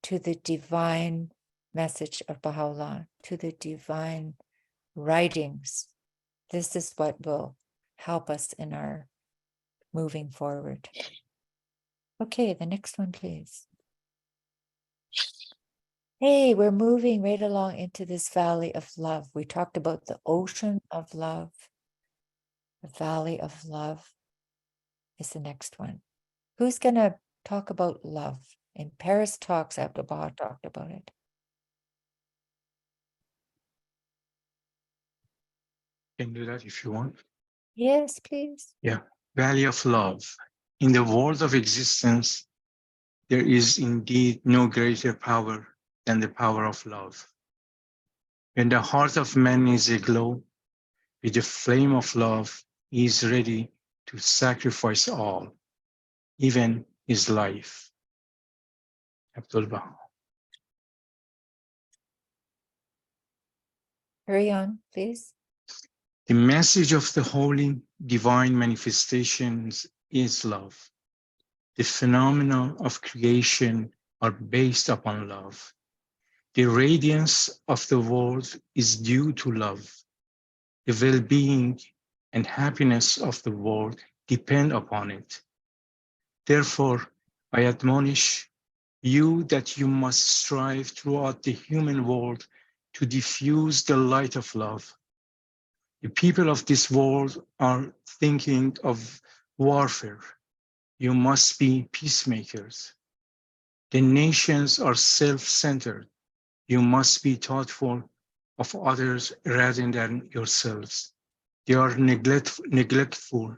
to the divine message of Baha'u'llah, to the divine writings. This is what will help us in our moving forward. Okay, the next one, please. Hey, we're moving right along into this valley of love. We talked about the ocean of love. The valley of love is the next one. Who's going to talk about love? In Paris Talks, Abdul Baha talked about it. Can do that if you want. Yes, please. Yeah. Valley of love. In the world of existence, there is indeed no greater power than the power of love. When the heart of man is aglow with the flame of love, he is ready to sacrifice all, even his life. Abdul Baha. Hurry on, please. The message of the holy divine manifestations is love. The phenomena of creation are based upon love. The radiance of the world is due to love. The well-being and happiness of the world depend upon it. Therefore, I admonish you that you must strive throughout the human world to diffuse the light of love. The people of this world are thinking of warfare. You must be peacemakers. The nations are self-centered. You must be thoughtful of others rather than yourselves. They are neglectful.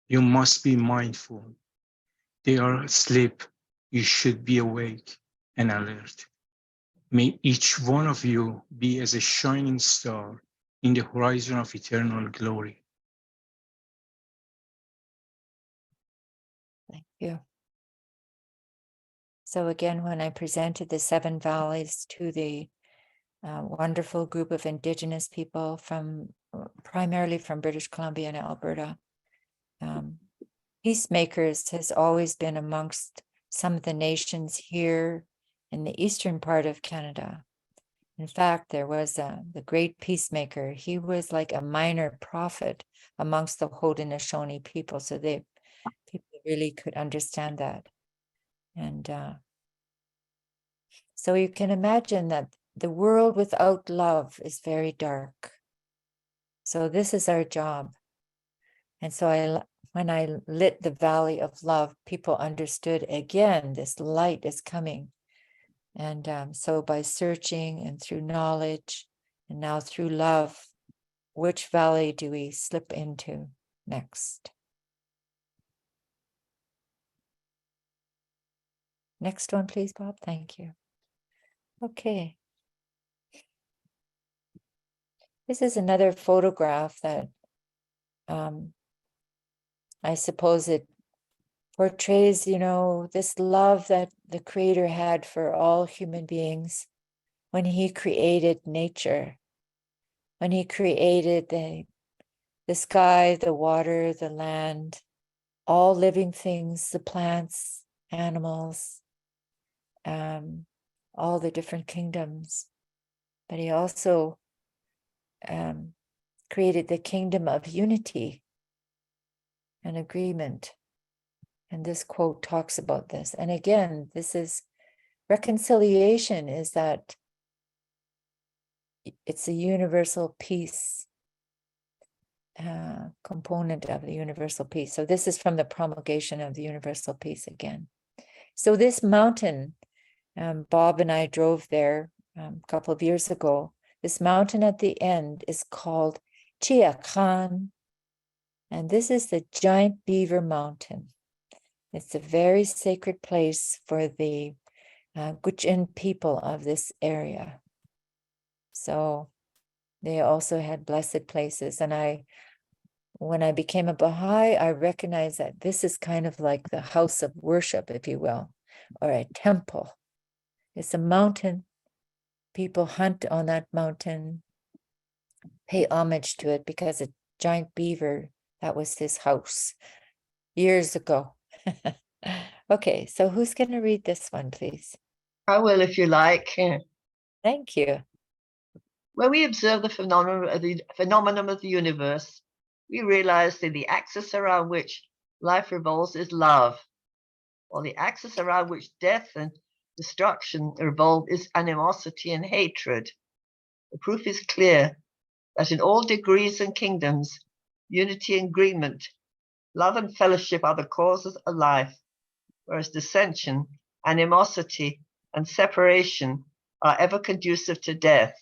You must be mindful. They are asleep. You should be awake and alert. May each one of you be as a shining star in the horizon of eternal glory. Thank you. So again, when I presented the 7 valleys to the wonderful group of Indigenous people from primarily from British Columbia and Alberta, peacemakers has always been amongst some of the nations here in the eastern part of Canada. In fact, there was the great peacemaker. He was like a minor prophet amongst the Haudenosaunee people, so people really could understand that. And so you can imagine that the world without love is very dark. So this is our job. And so when I lit the Valley of Love, people understood again, this light is coming. And so by searching and through knowledge and now through love, which valley do we slip into next? Next one, please, Bob. Thank you. Okay. This is another photograph that I suppose it portrays, this love that the Creator had for all human beings when He created nature, when He created the sky, the water, the land, all living things, the plants, animals, all the different kingdoms. But He also created the kingdom of unity and agreement. And this quote talks about this. And again, this is reconciliation, is that it's a universal peace component of the universal peace. So this is from the promulgation of the universal peace again. So this mountain, Bob and I drove there a couple of years ago. This mountain at the end is called Nyak. And this is the giant beaver mountain. It's a very sacred place for the Gwich'in people of this area. So they also had blessed places. And when I became a Baha'i, I recognized that this is kind of like the house of worship, if you will, or a temple. It's a mountain. People hunt on that mountain, pay homage to it, because a giant beaver, that was his house years ago. Okay, so who's going to read this one, please? I will, if you like. Thank you. When we observe the phenomenon of the universe, we realize that the axis around which life revolves is love, while the axis around which death and destruction revolve is animosity and hatred. The proof is clear that in all degrees and kingdoms, unity and agreement, love and fellowship are the causes of life, whereas dissension, animosity, and separation are ever conducive to death.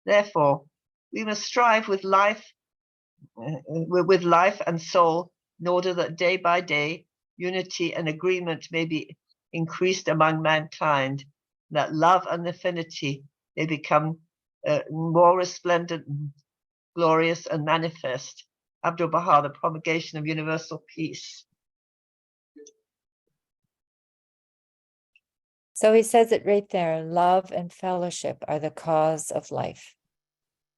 Therefore, we must strive with life and soul in order that day by day, unity and agreement may be increased among mankind, that love and affinity may become more resplendent, glorious, and manifest. Abdu'l-Baha, the promulgation of universal peace. So he says it right there, love and fellowship are the cause of life.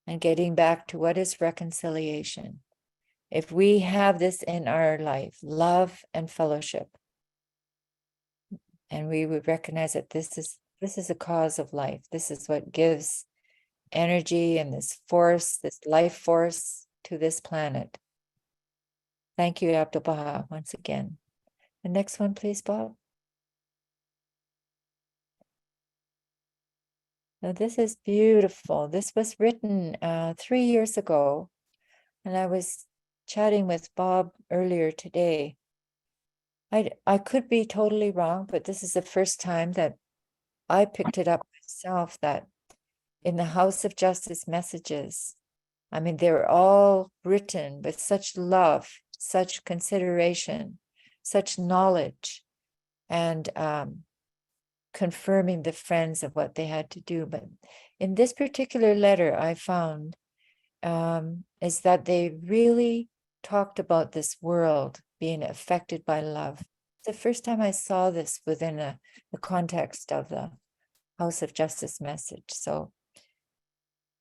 And getting back to what is reconciliation. If we have this in our life, love and fellowship, and we would recognize that this is a cause of life. This is what gives energy and this force, this life force to this planet. Thank you, Abdu'l-Baha, once again. The next one, please, Bob. Now, this is beautiful. This was written 3 years ago, and I was chatting with Bob earlier today. I could be totally wrong, but this is the first time that I picked it up myself that in the House of Justice messages, I mean, they're all written with such love, such consideration, such knowledge, and confirming the friends of what they had to do. But in this particular letter, I found is that they really talked about this world being affected by love. The first time I saw this within the context of the House of Justice message. So,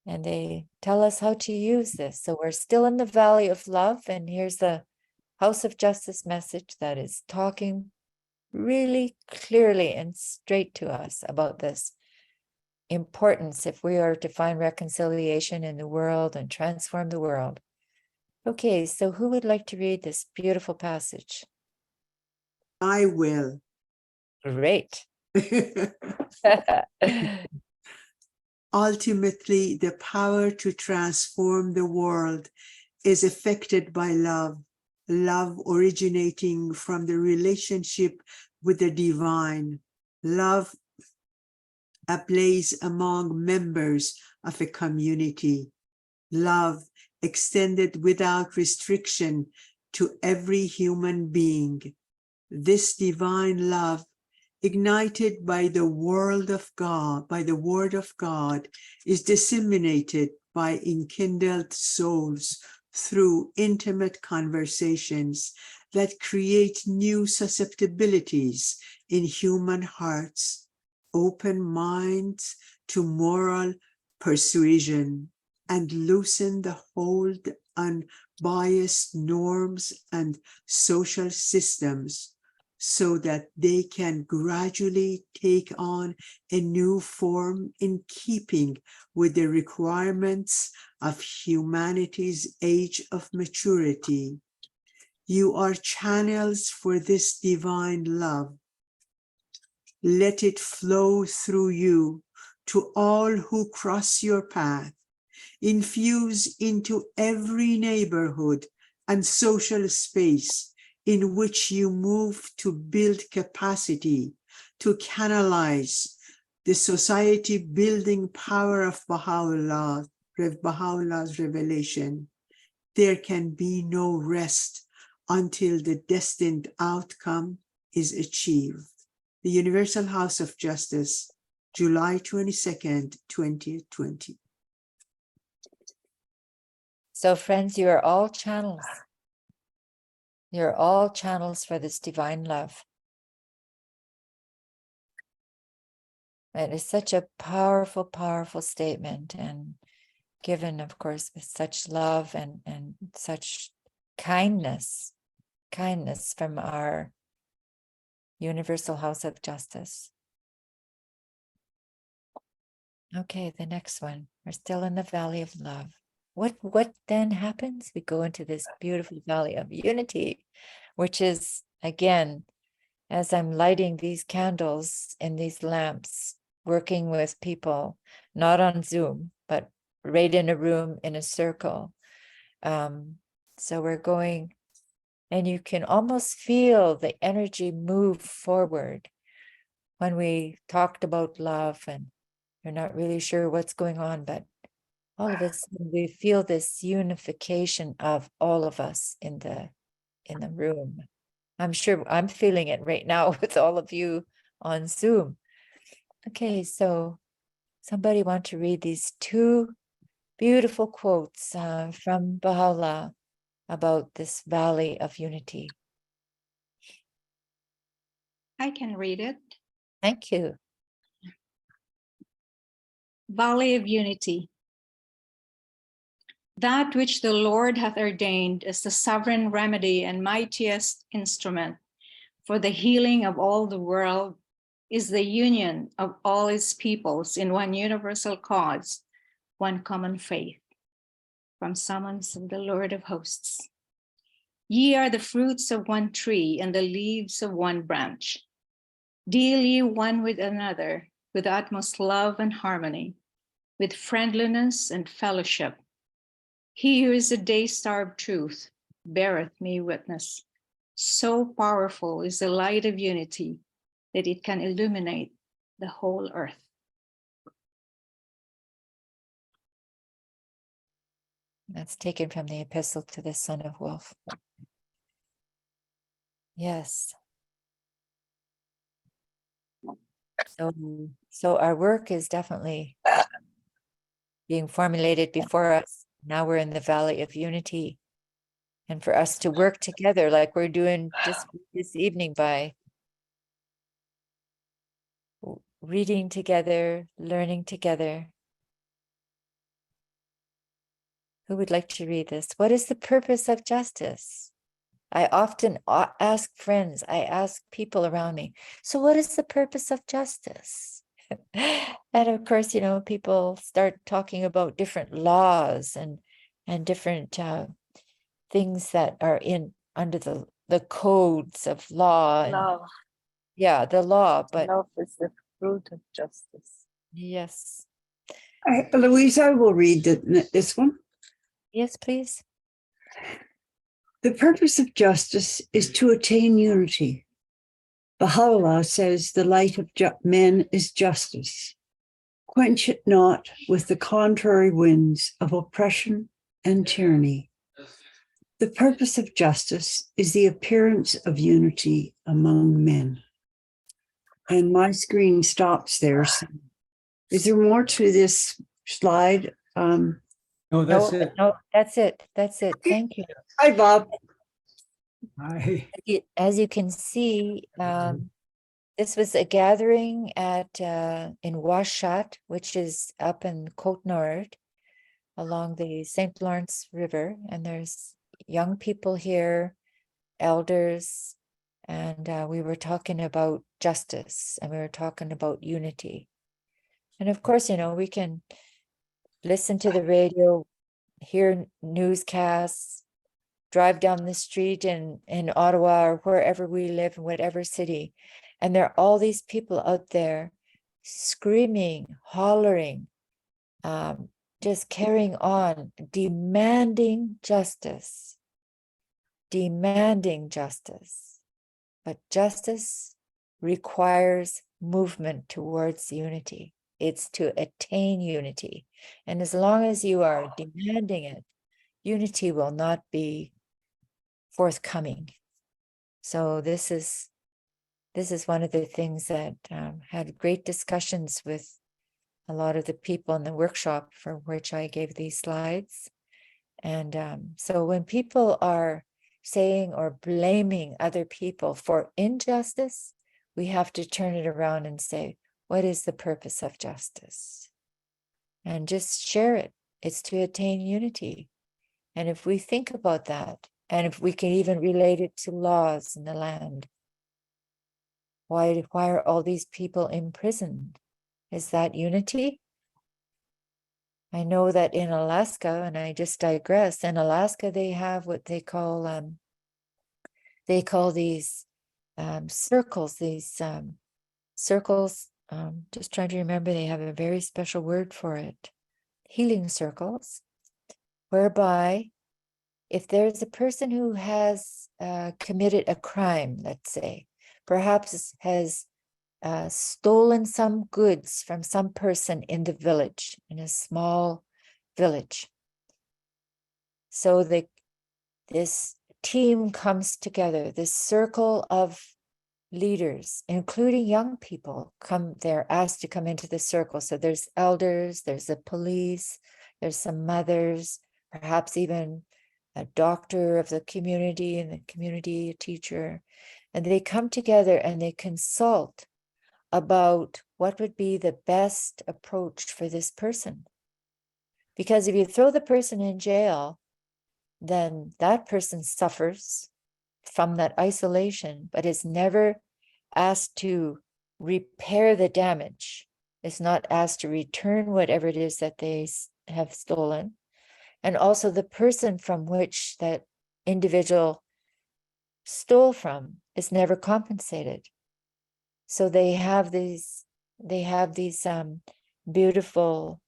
and they tell us how to use this. So we're still in the Valley of Love, and here's the House of Justice message that is talking really clearly and straight to us about this importance if we are to find reconciliation in the world and transform the world. Okay, so who would like to read this beautiful passage? I will. Great. Ultimately, the power to transform the world is affected by love, love originating from the relationship with the divine, love ablaze among members of a community, love extended without restriction to every human being. This divine love, ignited by the word of God, is disseminated by enkindled souls through intimate conversations that create new susceptibilities in human hearts, open minds to moral persuasion, and loosen the hold on biased norms and social systems, so that they can gradually take on a new form in keeping with the requirements of humanity's age of maturity. You are channels for this divine love. Let it flow through you to all who cross your path. Infuse into every neighborhood and social space in which you move to build capacity, to canalize the society building power of Baha'u'llah's revelation. There can be no rest until the destined outcome is achieved. The Universal House of Justice, July 22nd, 2020. So friends, you are all channels. You're all channels for this divine love. It is such a powerful, powerful statement, and given, of course, with such love and such kindness from our Universal House of Justice. Okay, the next one. We're still in the Valley of Love. What then happens? We go into this beautiful Valley of Unity, which is, again, as I'm lighting these candles in these lamps, working with people, not on Zoom, but right in a room, in a circle. So we're going, and you can almost feel the energy move forward. When we talked about love and you're not really sure what's going on, but all of a sudden we feel this unification of all of us in the room. I'm sure I'm feeling it right now with all of you on Zoom. Okay, so somebody want to read these two beautiful quotes from Baha'u'llah about this Valley of Unity. I can read it. Thank you. Valley of Unity. That which the Lord hath ordained is the sovereign remedy and mightiest instrument for the healing of all the world is the union of all its peoples in one universal cause, one common faith. From Psalms of the Lord of Hosts. Ye are the fruits of one tree and the leaves of one branch. Deal ye one with another with utmost love and harmony, with friendliness and fellowship. He who is a day-star of truth beareth me witness. So powerful is the light of unity that it can illuminate the whole earth. That's taken from the Epistle to the Son of Wolf. Yes. So our work is definitely being formulated before us. Now we're in the Valley of Unity. And for us to work together like we're doing just this evening by reading together, learning together. Who would like to read this? What is the purpose of justice? I often ask friends, I ask people around me, so what is the purpose of justice? And of course, people start talking about different laws and different things that are under the codes of law. And, yeah, the law, but love is the fruit of justice. Yes. Louise, I will read this one. Yes, please. The purpose of justice is to attain unity. Baha'u'llah says the light of men is justice. Quench it not with the contrary winds of oppression and tyranny. The purpose of justice is the appearance of unity among men. And my screen stops there. So is there more to this slide? No, that's it. No, that's it. That's it. Thank you. Hi, Bob. Hi. As you can see, this was a gathering in Washat, which is up in Côte Nord, along the St. Lawrence River, and there's young people here, elders, and we were talking about justice, and we were talking about unity. And of course, we can listen to the radio, hear newscasts, drive down the street in Ottawa or wherever we live, in whatever city. And there are all these people out there screaming, hollering, just carrying on, demanding justice. But justice requires movement towards unity. It's to attain unity. And as long as you are demanding it, unity will not be forthcoming. So this is one of the things that had great discussions with a lot of the people in the workshop for which I gave these slides. And so when people are saying or blaming other people for injustice, we have to turn it around and say, what is the purpose of justice? And just share it. It's to attain unity. And if we think about that, and if we can even relate it to laws in the land, why are all these people imprisoned? Is that unity? I know that in Alaska, and I just digress, in Alaska they have what they call these circles, just trying to remember, they have a very special word for it, healing circles, whereby if there's a person who has committed a crime, let's say, perhaps has stolen some goods from some person in the village, in a small village. So this team comes together, this circle of leaders, including young people, they're asked to come into the circle. So there's elders, there's the police, there's some mothers, perhaps even a doctor of the community and the community teacher. And they come together and they consult about what would be the best approach for this person. Because if you throw the person in jail, then that person suffers from that isolation, but is never asked to repair the damage. It's not asked to return whatever it is that they have stolen. And also the person from which that individual stole from is never compensated. So they have these beautiful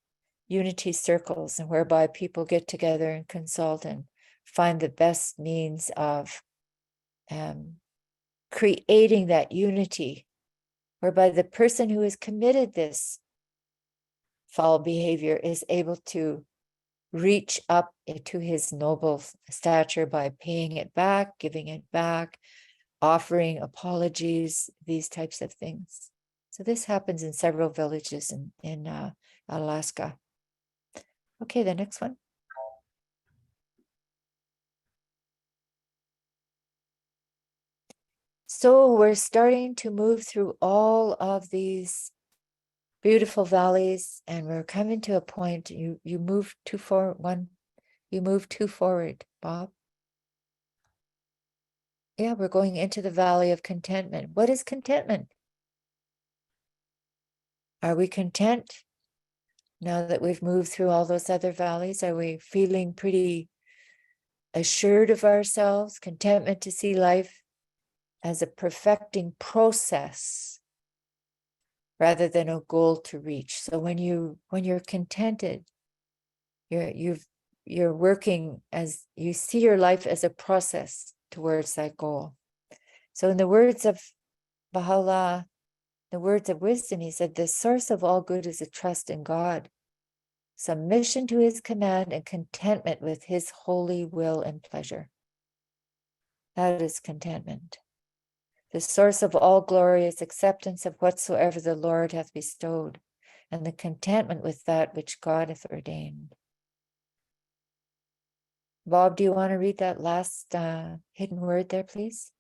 unity circles, and whereby people get together and consult and find the best means of creating that unity, whereby the person who has committed this foul behavior is able to reach up to his noble stature by paying it back, giving it back, offering apologies, these types of things. So this happens in several villages in Alaska. Okay, the next one. So we're starting to move through all of these beautiful valleys, and we're coming to a point. You move too forward. You move too forward, Bob. Yeah, we're going into the valley of contentment. What is contentment? Are we content now that we've moved through all those other valleys? Are we feeling pretty assured of ourselves? Contentment to see life as a perfecting process rather than a goal to reach. So when you're contented, you're working as you see your life as a process towards that goal. So in the words of Baha'u'llah, the words of wisdom, he said, the source of all good is a trust in God, submission to his command, and contentment with his holy will and pleasure. That is contentment. The source of all glory is acceptance of whatsoever the Lord hath bestowed, and the contentment with that which God hath ordained. Bob, do you want to read that last hidden word there, please?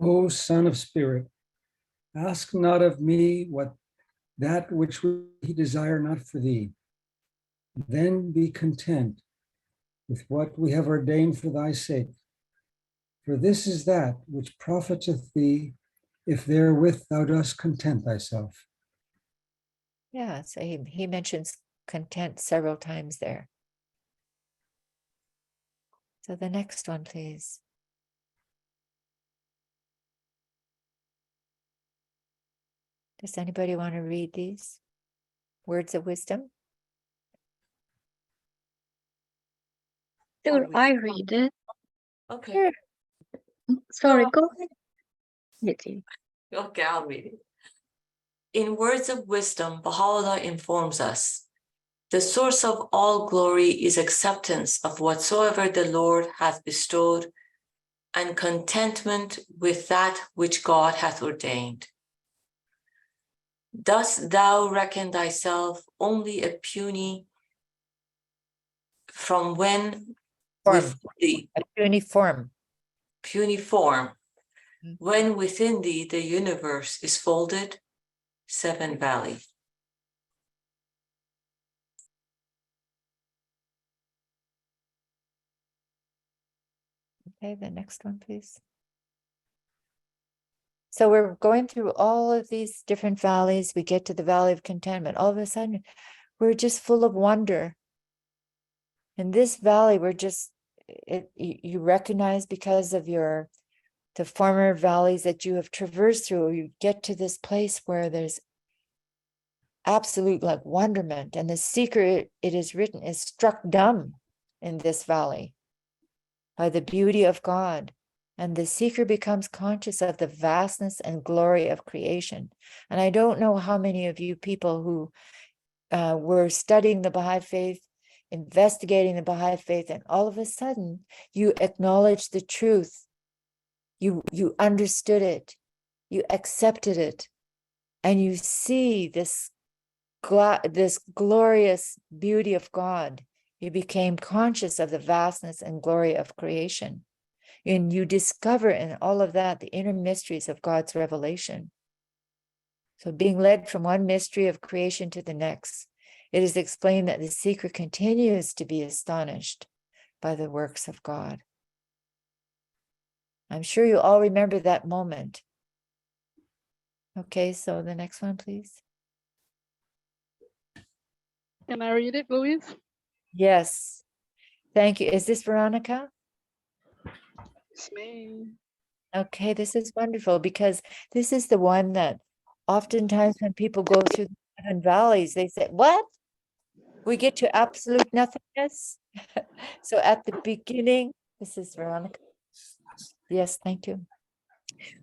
O Son of Spirit, ask not of me that which we desire not for thee. Then be content with what we have ordained for thy sake. For this is that which profiteth thee, if therewith thou dost content thyself. Yeah, so he mentions content several times there. So the next one, please. Does anybody want to read these words of wisdom? Sure, I read it. Okay. Sorry, go ahead. Okay, I'll read it. In words of wisdom, Baha'u'llah informs us, the source of all glory is acceptance of whatsoever the Lord hath bestowed, and contentment with that which God hath ordained. Dost thou reckon thyself only a puny from when with thee, a puny form, when within thee the universe is folded? Seven Valley. Okay, the next one, please. So we're going through all of these different valleys. We get to the Valley of Contentment. All of a sudden, we're just full of wonder. In this valley, you recognize because of the former valleys that you have traversed through, you get to this place where there's absolute like wonderment. And the seeker, it is written, is struck dumb in this valley by the beauty of God. And the seeker becomes conscious of the vastness and glory of creation. And I don't know how many of you people who were studying the Baha'i faith, investigating the Baha'i faith, and all of a sudden you acknowledge the truth. You understood it, you accepted it, and you see this glorious beauty of God. You became conscious of the vastness and glory of creation. And you discover in all of that the inner mysteries of God's revelation. So being led from one mystery of creation to the next, it is explained that the seeker continues to be astonished by the works of God. I'm sure you all remember that moment. Okay, so the next one, please. Can I read it, Louise? Yes. Thank you. Is this Veronica? It's me. Okay, this is wonderful because this is the one that oftentimes when people go through the seven valleys, they say, what? We get to absolute nothingness? So at the beginning, this is Veronica. Yes, thank you.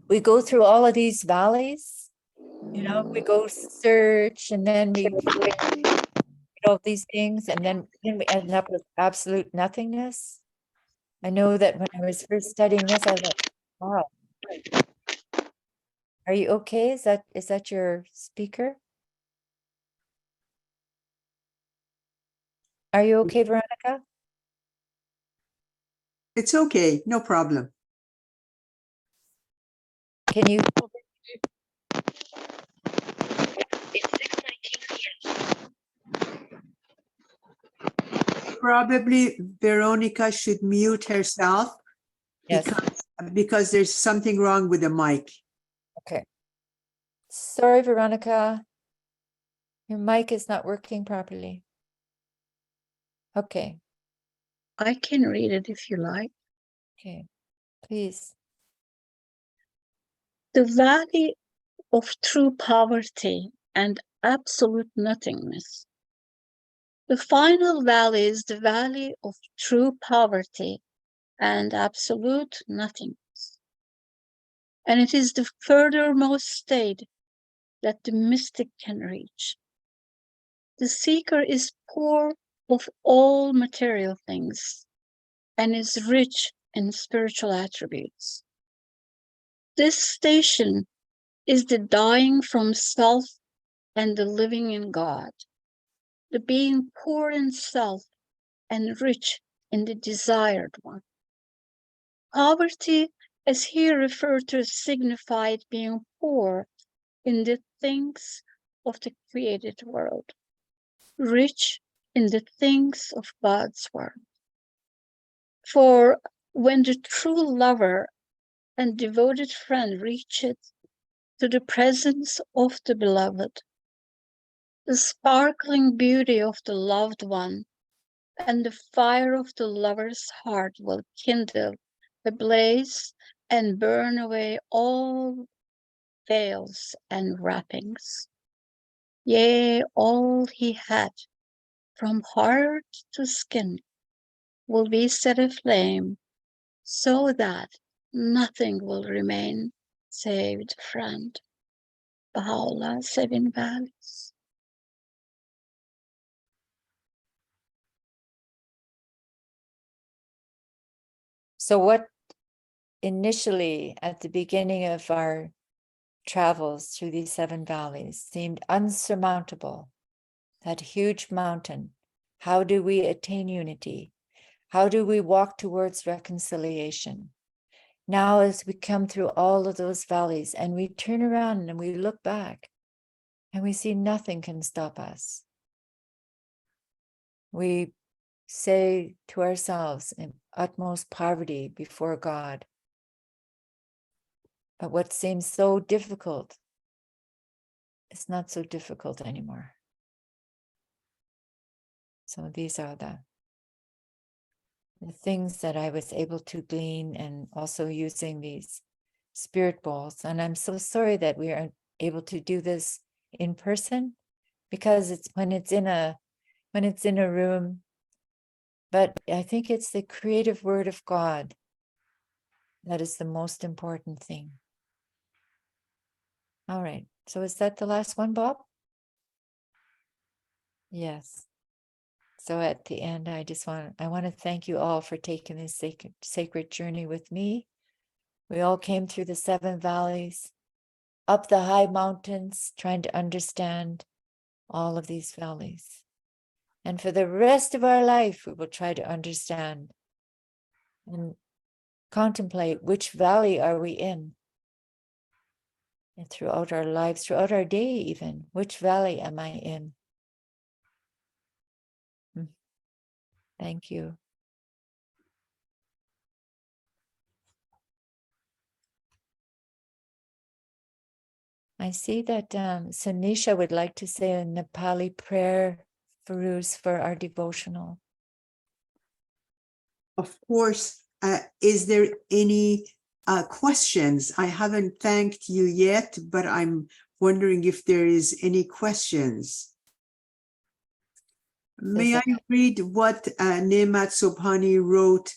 We go through all of these valleys, we go search and then we all these things and then we end up with absolute nothingness? I know that when I was first studying this, I was like, wow. Are you okay? Is that your speaker? Are you okay, Veronica? It's okay, no problem. Can you? Probably Veronica should mute herself Yes. because there's something wrong with the mic. Okay. Sorry, Veronica. Your mic is not working properly. Okay. I can read it if you like. Okay. Please. The valley of true poverty and absolute nothingness. The final valley is the valley of true poverty and absolute nothingness. And it is the furthermost state that the mystic can reach. The seeker is poor of all material things and is rich in spiritual attributes. This station is the dying from self and the living in God, the being poor in self and rich in the desired one. Poverty, as here referred to, signified being poor in the things of the created world, rich in the things of God's world. For when the true lover and devoted friend reacheth to the presence of the beloved, the sparkling beauty of the loved one and the fire of the lover's heart will kindle, ablaze, and burn away all veils and wrappings. Yea, all he had, from heart to skin, will be set aflame, so that nothing will remain save the friend. Baha'u'llah, Seven Valleys. So what initially at the beginning of our travels through these seven valleys seemed unsurmountable, that huge mountain, how do we attain unity? How do we walk towards reconciliation? Now, as we come through all of those valleys and we turn around and we look back and we see nothing can stop us. We say to ourselves in utmost poverty before God, but what seems so difficult is not so difficult anymore. So these are the things that I was able to glean, and also using these spirit bowls. And I'm so sorry that we aren't able to do this in person, because it's when it's in a room. But I think it's the creative word of God that is the most important thing. All right. So is that the last one, Bob? Yes. So at the end, I want to thank you all for taking this sacred journey with me. We all came through the seven valleys, up the high mountains, trying to understand all of these valleys. And for the rest of our life, we will try to understand and contemplate which valley are we in. And throughout our lives, throughout our day even, which valley am I in? Thank you. I see that Sanisha would like to say a Nepali prayer for our devotional. Of course, is there any questions? I haven't thanked you yet, but I'm wondering if there is any questions. May I read what Nemat Sobhani wrote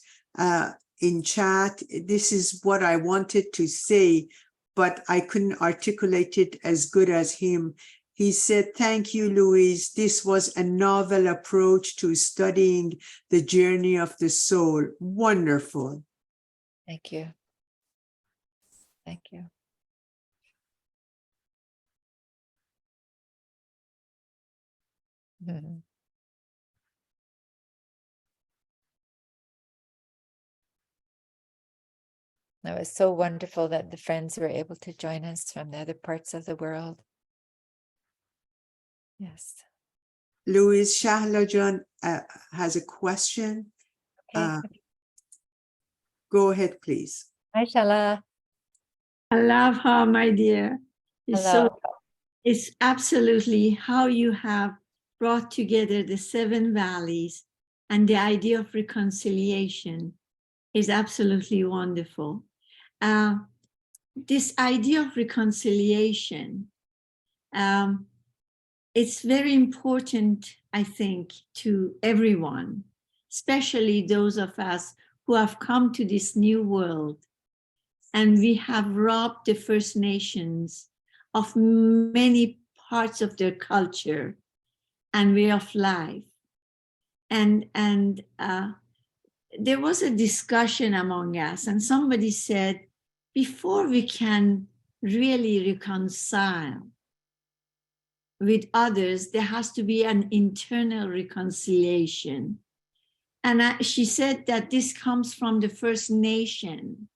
in chat? This is what I wanted to say, but I couldn't articulate it as good as him. He said, thank you, Louise. This was a novel approach to studying the journey of the soul. Wonderful. Thank you. Thank you. Mhm. That was so wonderful that the friends were able to join us from the other parts of the world. Yes. Louise, Shahla has a question. Okay. Go ahead, please. Hi, Shala. I love her, my dear. Hello. It's absolutely how you have brought together the 7 valleys, and the idea of reconciliation is absolutely wonderful. This idea of reconciliation, it's very important, I think, to everyone, especially those of us who have come to this new world, and we have robbed the First Nations of many parts of their culture and way of life. And there was a discussion among us, and somebody said, before we can really reconcile with others, there has to be an internal reconciliation. And she said that this comes from the First Nation.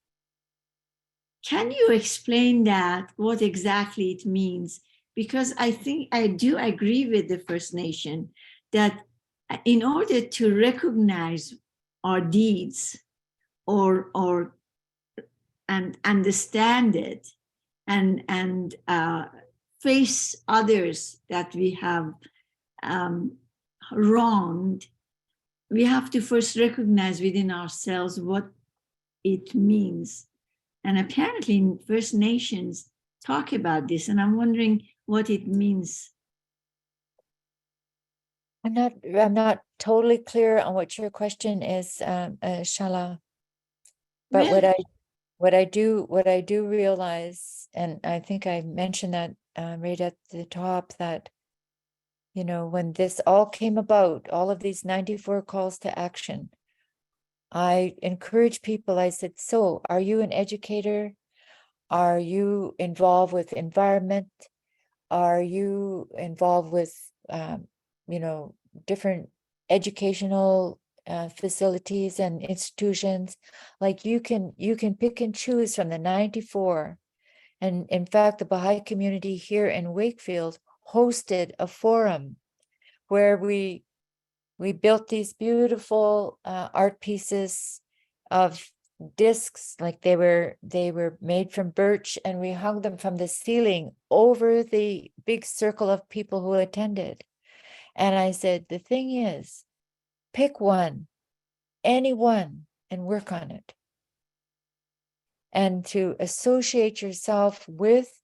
Can you explain that, what exactly it means? Because I think I do agree with the First Nation that in order to recognize our deeds and understand it and face others that we have wronged, we have to first recognize within ourselves what it means. And apparently First Nations talk about this, and I'm wondering what it means. I'm not totally clear on what your question is, Shala. But Well, what I do realize, and I think I mentioned that right at the top, that you know, when this all came about, all of these 94 calls to action, I encourage people. I said, so are you an educator? Are you involved with environment? Are you involved with, you know, different educational facilities and institutions? Like you can pick and choose from the 94. And in fact, the Baha'i community here in Wakefield hosted a forum where we built these beautiful art pieces of discs, like they were made from birch, and we hung them from the ceiling over the big circle of people who attended. And I said, the thing is, pick one, any one, and work on it. And to associate yourself with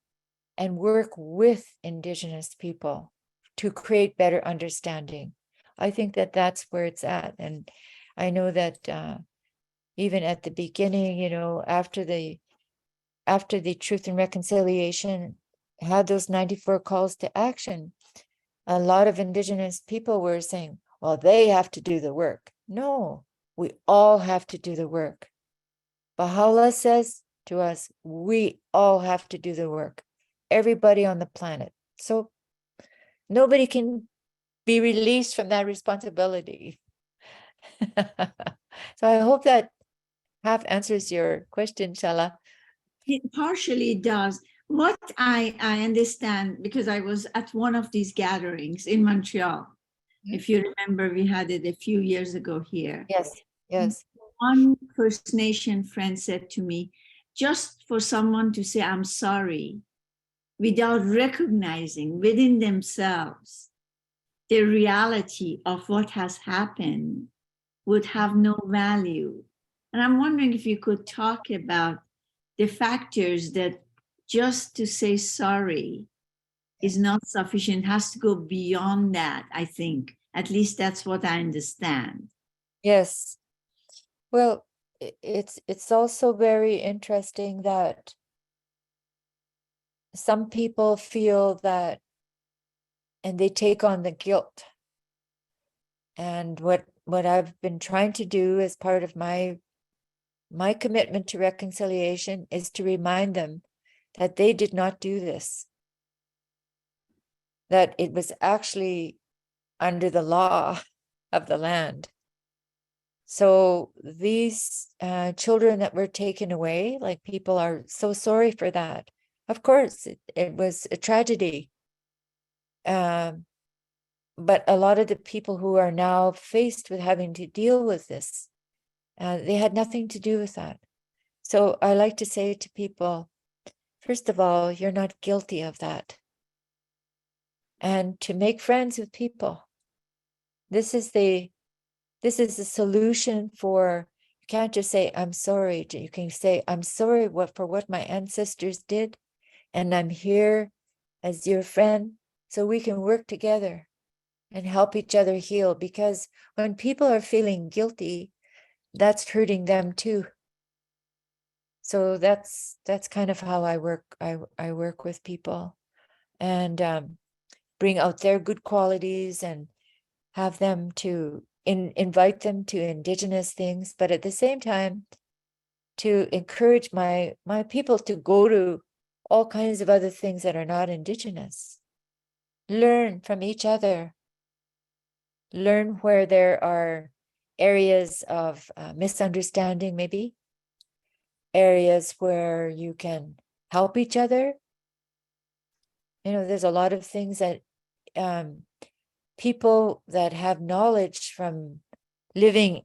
and work with Indigenous people to create better understanding. I think that that's where it's at. And I know that even at the beginning, you know, after the Truth and Reconciliation had those 94 calls to action, a lot of Indigenous people were saying, well, they have to do the work. No, we all have to do the work. Baha'u'llah says to us, we all have to do the work. Everybody on the planet. So nobody can be released from that responsibility. So I hope that half answers your question, Shala. It partially does. What I understand, because I was at one of these gatherings in Montreal. If you remember, we had it a few years ago here. Yes, yes. One First Nation friend said to me, just for someone to say, I'm sorry, without recognizing within themselves the reality of what has happened, would have no value. And I'm wondering if you could talk about the factors that just to say sorry is not sufficient, has to go beyond that, I think. At least that's what I understand. Yes. Well, it's also very interesting that some people feel that and they take on the guilt. And what I've been trying to do as part of my commitment to reconciliation is to remind them that they did not do this, that it was actually under the law of the land. So these children that were taken away, like, people are so sorry for that. Of course, it was a tragedy. But a lot of the people who are now faced with having to deal with this, they had nothing to do with that. So I like to say to people, first of all, you're not guilty of that. And to make friends with people. This is the solution for, you can't just say, I'm sorry. You can say, I'm sorry for what my ancestors did. And I'm here as your friend, so we can work together and help each other heal. Because when people are feeling guilty, that's hurting them too. So that's kind of how I work. I work with people and bring out their good qualities and have them to invite them to Indigenous things, but at the same time to encourage my people to go to all kinds of other things that are not Indigenous. Learn from each other. Learn where there are areas of misunderstanding, maybe. Areas where you can help each other. You know, there's a lot of things that people that have knowledge from living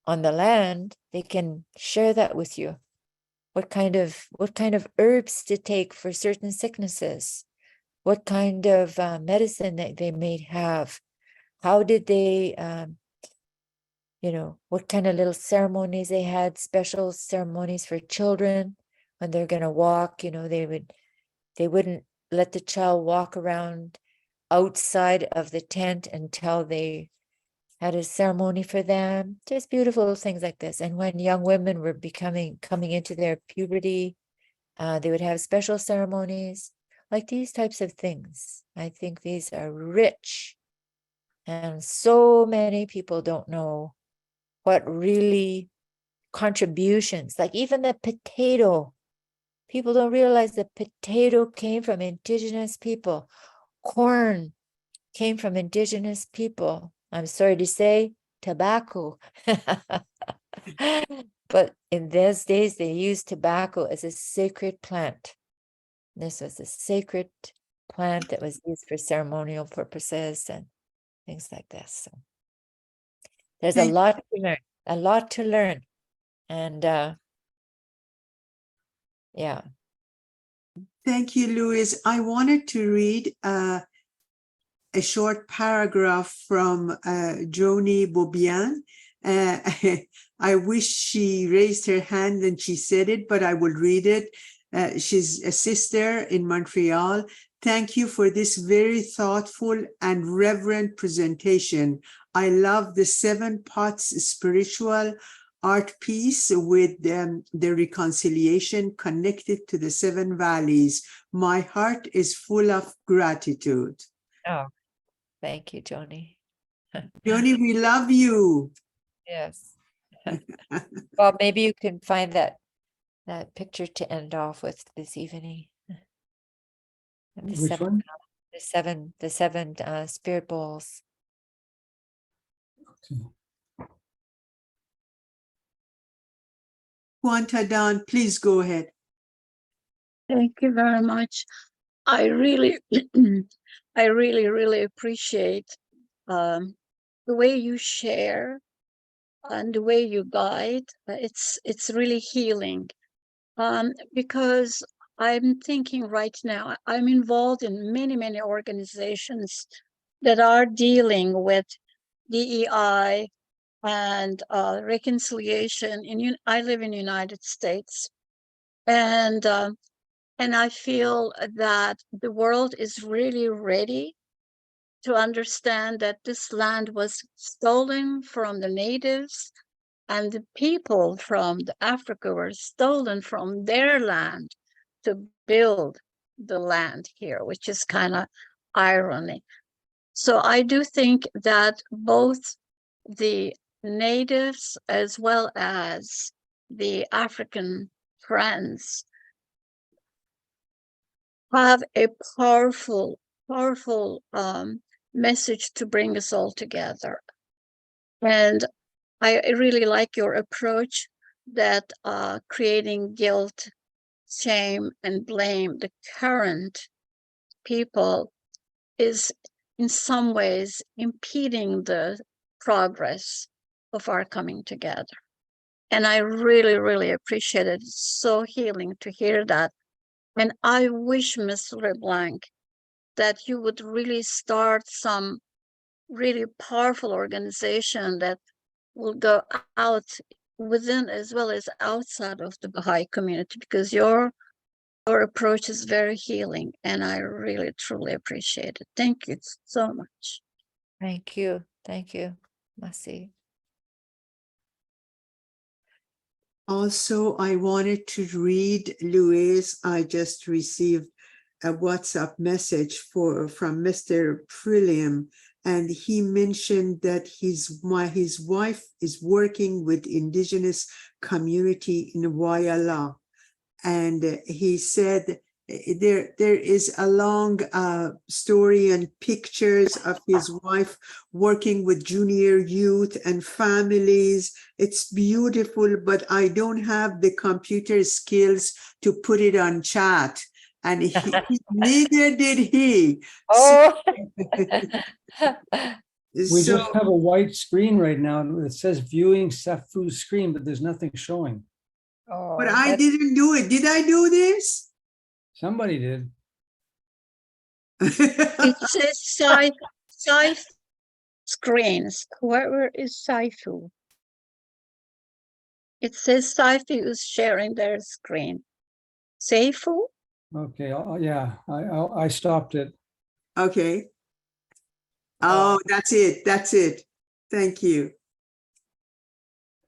on the land, they can share that with you. What kind of herbs to take for certain sicknesses? What kind of medicine that they may have? How did they, what kind of little ceremonies they had? Special ceremonies for children when they're going to walk. They wouldn't let the child walk around outside of the tent until they had a ceremony for them. Just beautiful things like this. And when young women were coming into their puberty, they would have special ceremonies, like these types of things. I think these are rich. And so many people don't know what really contributions, like even the potato. People don't realize the potato came from Indigenous people. Corn came from Indigenous people. I'm sorry to say, tobacco. But in those days, they used tobacco as a sacred plant. This was a sacred plant that was used for ceremonial purposes and things like this. So there's a lot to learn. And yeah. Thank you, Louise. I wanted to read a short paragraph from Joni Bobian. I wish she raised her hand and she said it, but I will read it. She's a sister in Montreal. Thank you for this very thoughtful and reverent presentation. I love the 7 Pots spiritual art piece with the reconciliation connected to the 7 valleys. My heart is full of gratitude. Oh, thank you, Joni. Joni, we love you. Yes. Well, maybe you can find that picture to end off with this evening. Which one? The seven spirit bowls. Okay. Quanta Dawn, please go ahead. Thank you very much. I really, really appreciate the way you share and the way you guide. It's really healing. Because I'm thinking right now, I'm involved in many organizations that are dealing with DEI and reconciliation. I live in the United States, and I feel that the world is really ready to understand that this land was stolen from the natives, and the people from Africa were stolen from their land to build the land here, which is kind of irony. So I do think that both the natives as well as the African friends have a powerful message to bring us all together. And I really like your approach that creating guilt, shame, and blame the current people is in some ways impeding the progress of our coming together. And I really, really appreciate it. It's so healing to hear that. And I wish, Ms. LeBlanc, that you would really start some really powerful organization that will go out within as well as outside of the Baha'i community, because your approach is very healing, and I really, truly appreciate it. Thank you so much. Thank you. Thank you, Masi. Also, I wanted to read, Louise, I just received a WhatsApp message from Mr. Trillium, and he mentioned that his wife is working with Indigenous community in Wakefield. And he said there is a long story and pictures of his wife working with junior youth and families. It's beautiful, but I don't have the computer skills to put it on chat. And neither did he. Oh. We just have a white screen right now. It says viewing Safu's screen, but there's nothing showing. Oh, but I didn't do it. Did I do this? Somebody did. It says Saif screens. Whoever is Saifu? It says Saifu is sharing their screen. Saifu? Okay, yeah, I stopped it. Okay. Oh, that's it. That's it. Thank you.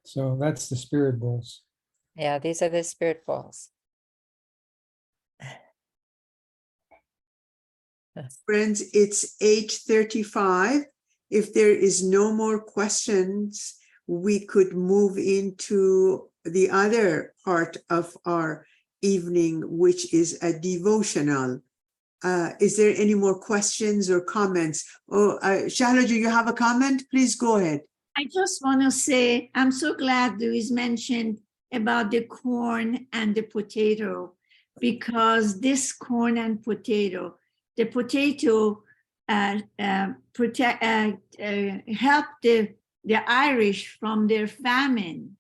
So that's the spirit bowls. Yeah, these are the spirit balls. Friends, it's 8:35. If there is no more questions, we could move into the other part of our evening, which is a devotional. Is there any more questions or comments? Oh, Shahla, do you have a comment? Please go ahead. I just want to say, I'm so glad Louise mentioned about the corn and the potato, because this corn and potato, the potato helped the Irish from their famine.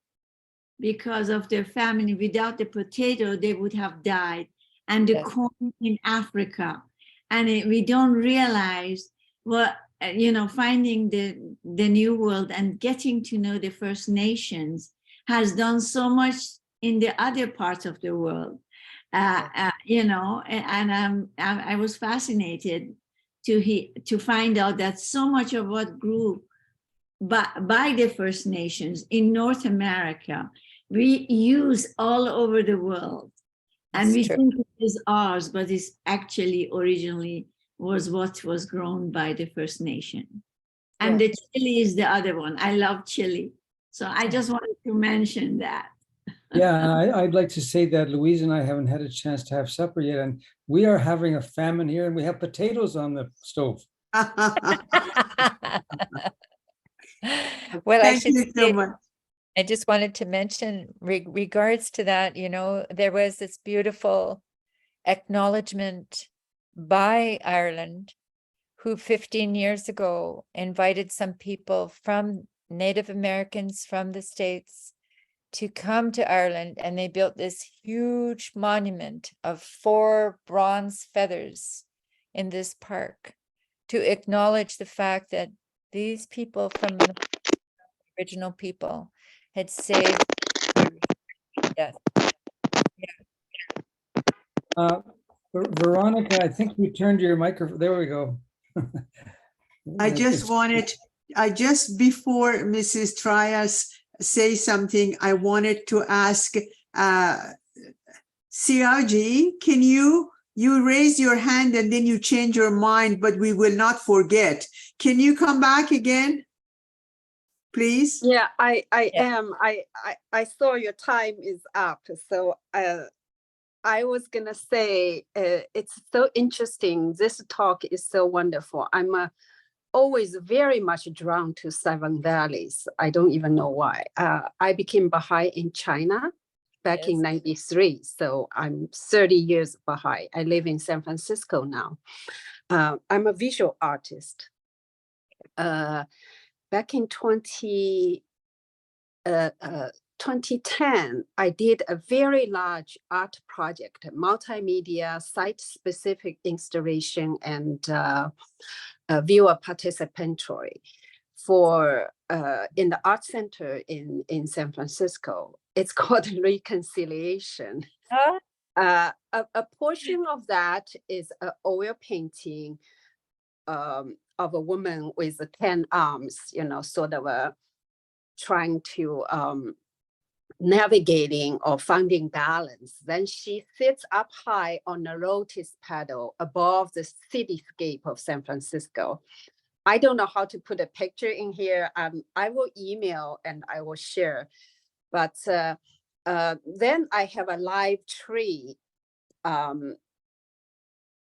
Because of their famine, without the potato, they would have died. And the corn in Africa. And we don't realize what, finding the New World and getting to know the First Nations has done so much in the other parts of the world. I was fascinated to find out that so much of what grew by the First Nations in North America, we use all over the world. And we think it is ours, but it's actually originally was what was grown by the First Nation. And the chili is the other one. I love chili. So I just wanted to mention that. Yeah, I'd like to say that Louise and I haven't had a chance to have supper yet, and we are having a famine here, and we have potatoes on the stove. Well, Thank you so much. I just wanted to mention regards to that, there was this beautiful acknowledgement by Ireland, who 15 years ago invited some people from Native Americans from the States to come to Ireland, and they built this huge monument of 4 bronze feathers in this park to acknowledge the fact that these people from the original people had saved. Yes. Veronica, I think you turned your microphone. There we go. Just before Mrs. Trias say something, I wanted to ask CRG, can you You raise your hand and then you change your mind, but we will not forget. Can you come back again, please? Yeah, I Yeah. am. I saw your time is up. So I was gonna say it's so interesting. This talk is so wonderful. I'm always very much drawn to Seven Valleys. I don't even know why. I became Baha'i in China back in '93. So I'm 30 years Baha'i. I live in San Francisco now. I'm a visual artist. Back in 2010, I did a very large art project, multimedia, site-specific installation, and viewer participatory for in the art center in San Francisco. It's called Reconciliation. A portion of that is an oil painting of a woman with 10 arms, you know, sort of trying to navigating or finding balance. Then she sits up high on a lotus petal above the cityscape of San Francisco. I don't know how to put a picture in here. I will email and I will share. But then I have a live tree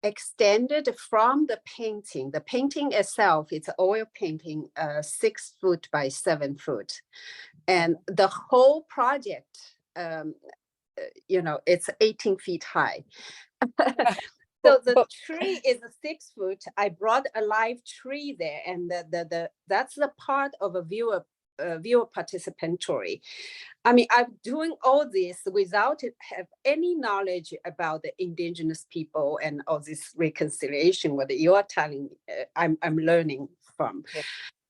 extended from the painting. The painting itself, it's an oil painting, 6 foot by 7 foot. And the whole project, you know, it's 18 feet high. So the tree is 6 foot. I brought a live tree there, and that's the part of a viewer participatory. I mean, I'm doing all this without have any knowledge about the indigenous people and all this reconciliation. What you are telling, I'm learning from.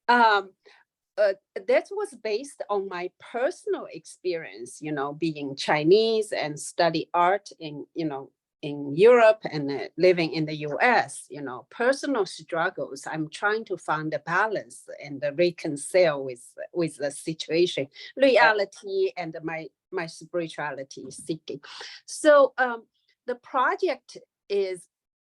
That was based on my personal experience, you know, being Chinese and study art in, you know, in Europe and living in the US, you know, personal struggles. I'm trying to find a balance and reconcile with the situation, reality, and my spirituality seeking. So the project is,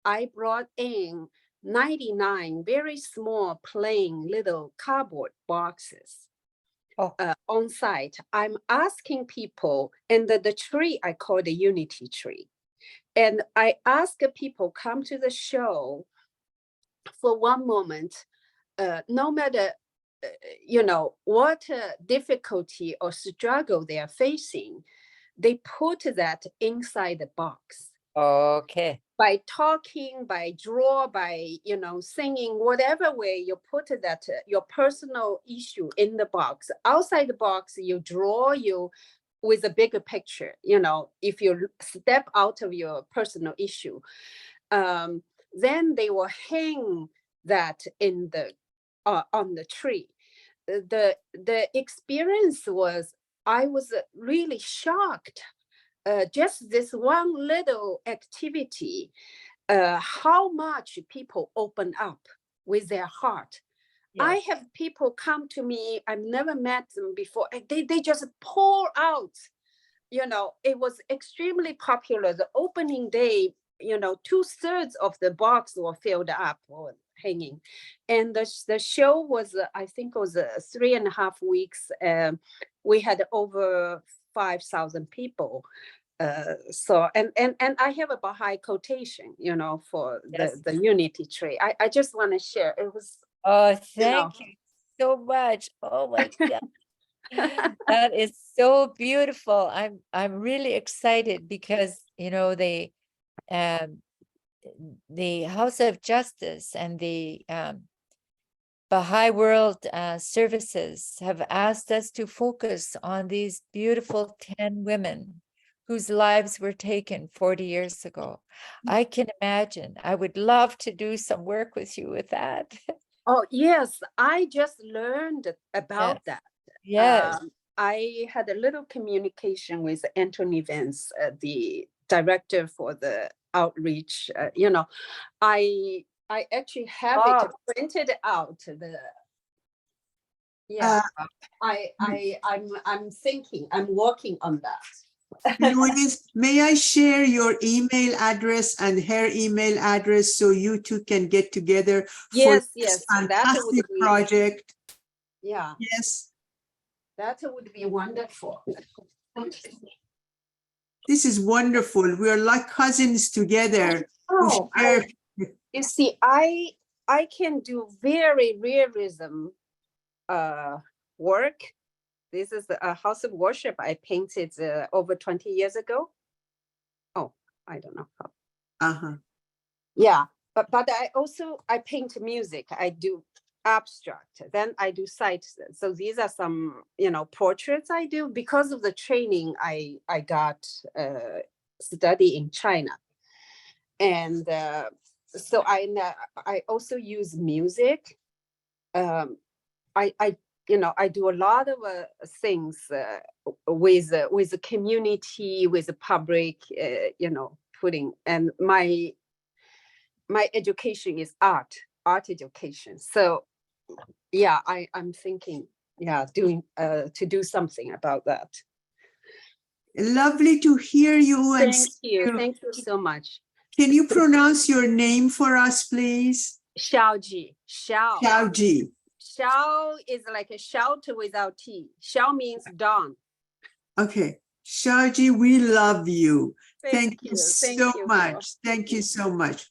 I brought in 99 very small, plain little cardboard boxes on site. I'm asking people, and the tree I call the unity tree. And I ask people come to the show for one moment, no matter, you know, what difficulty or struggle they are facing, they put that inside the box. Okay. By talking, by draw, by, you know, singing, whatever way you put that, your personal issue in the box. Outside the box, you draw with a bigger picture, you know, if you step out of your personal issue, then they will hang that in the on the tree. The experience was, I was really shocked. Just this one little activity, how much people open up with their heart. Yes. I have people come to me, I've never met them before, and they just pour out, you know, it was extremely popular. The opening day, you know, 2/3 of the box were filled up or hanging. And the show was, I think it was 3.5 weeks. We had over 5,000 people. So and I have a Baha'i quotation, you know, for the unity tree. I just want to share. It was, thank you so much. Oh my God. That is so beautiful. I'm really excited because, you know, the House of Justice and the Baha'i World Services have asked us to focus on these beautiful 10 women whose lives were taken 40 years ago. I can imagine. I would love to do some work with you with that. Oh, yes. I just learned about that. Yes. I had a little communication with Anthony Vance, the director for the outreach. You know, I actually have it printed out. I'm thinking, I'm working on that. Louise, may I share your email address and her email address so you two can get together for Yes, this yes, that would fantastic be, project? yeah, Yes, that would be wonderful. this is wonderful. We are like cousins together. who Oh, share- you see, I can do very realism work. This is a house of worship I painted over 20 years ago. Oh, I don't know how. Uh-huh. Yeah, but I paint music. I do abstract. Then I do sites. So these are some, portraits I do because of the training I got study in China. And so I also use music. I do a lot of things with the community, with the public, putting, and my education is art education. So yeah, I'm thinking, doing to do something about that. Lovely to hear you. And Thank you so much. Can you pronounce your name for us, please? Xiaoji. Xiaoji. Xiao is like a shout without T. Xiao means dawn. Okay. Xiaoji, we love you. Thank you Thank so you much. Thank you so much.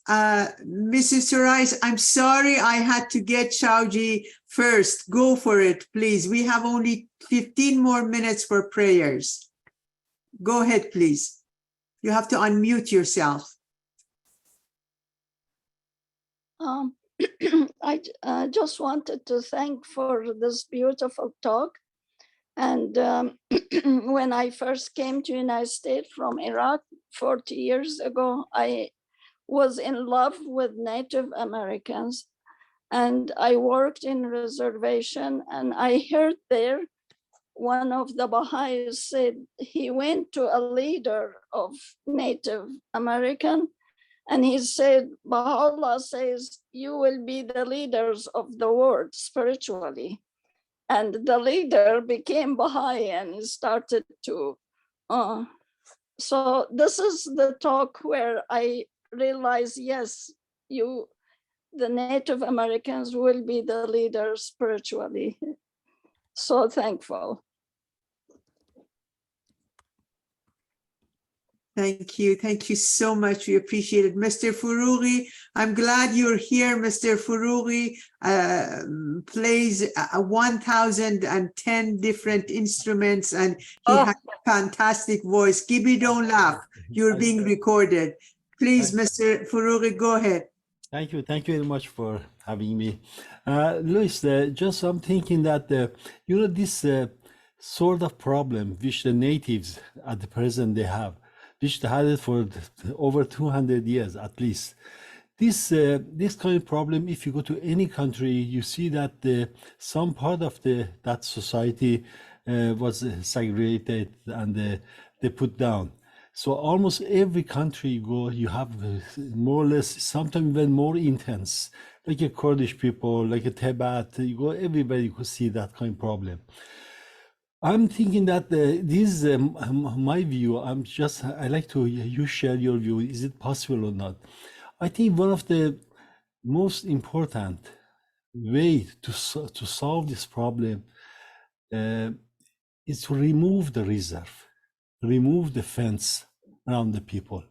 Mrs. Surais, I'm sorry I had to get Xiaoji first. Go for it, please. We have only 15 more minutes for prayers. Go ahead, please. You have to unmute yourself. I just wanted to thank for this beautiful talk. And when I first came to United States from Iraq 40 years ago, I was in love with Native Americans. And I worked in reservation, and I heard there one of the Baha'is said he went to a leader of Native American, and he said, Baha'u'llah says, you will be the leaders of the world spiritually. And the leader became Baha'i and he started to, so this is the talk where I realized, yes, the Native Americans will be the leaders spiritually. So thankful. Thank you. Thank you so much. We appreciate it. Mr. Furughi, I'm glad you're here. Mr. Furughi plays 1,010 different instruments and he has a fantastic voice. Gibby, don't laugh. You're being recorded. Please, Mr. Furughi, go ahead. Thank you. Thank you very much for having me. Louise, just I'm thinking that, this sort of problem which the natives at the present they have, which they had it for over 200 years at least. This kind of problem, if you go to any country, you see that some part of that society was segregated and they put down. So almost every country you go, you have more or less, sometimes even more intense, like a Kurdish people, like a Tibet, you go everywhere, you could see that kind of problem. I'm thinking that this is my view. I like to you share your view. Is it possible or not? I think one of the most important way to solve this problem is to remove the reserve, remove the fence around the people.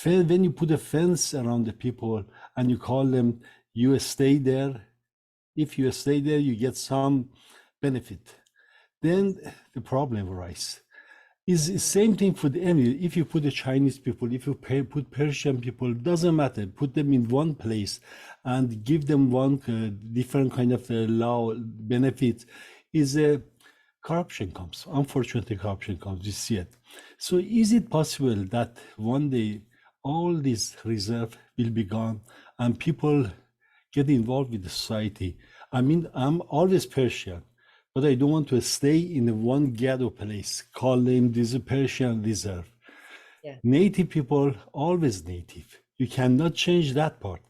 When you put a fence around the people and you call them, you stay there. If you stay there, you get some benefit. Then the problem arises. It's the same thing for the enemy. If you put the Chinese people, if you put Persian people, it doesn't matter. Put them in one place and give them one different kind of law benefit. Corruption comes. Unfortunately, corruption comes. You see it. So is it possible that one day all this reserve will be gone and people get involved with the society? I mean, I'm always Persian, but I don't want to stay in one ghetto place, call them this Persian reserve. Yeah. Native people, always native. You cannot change that part,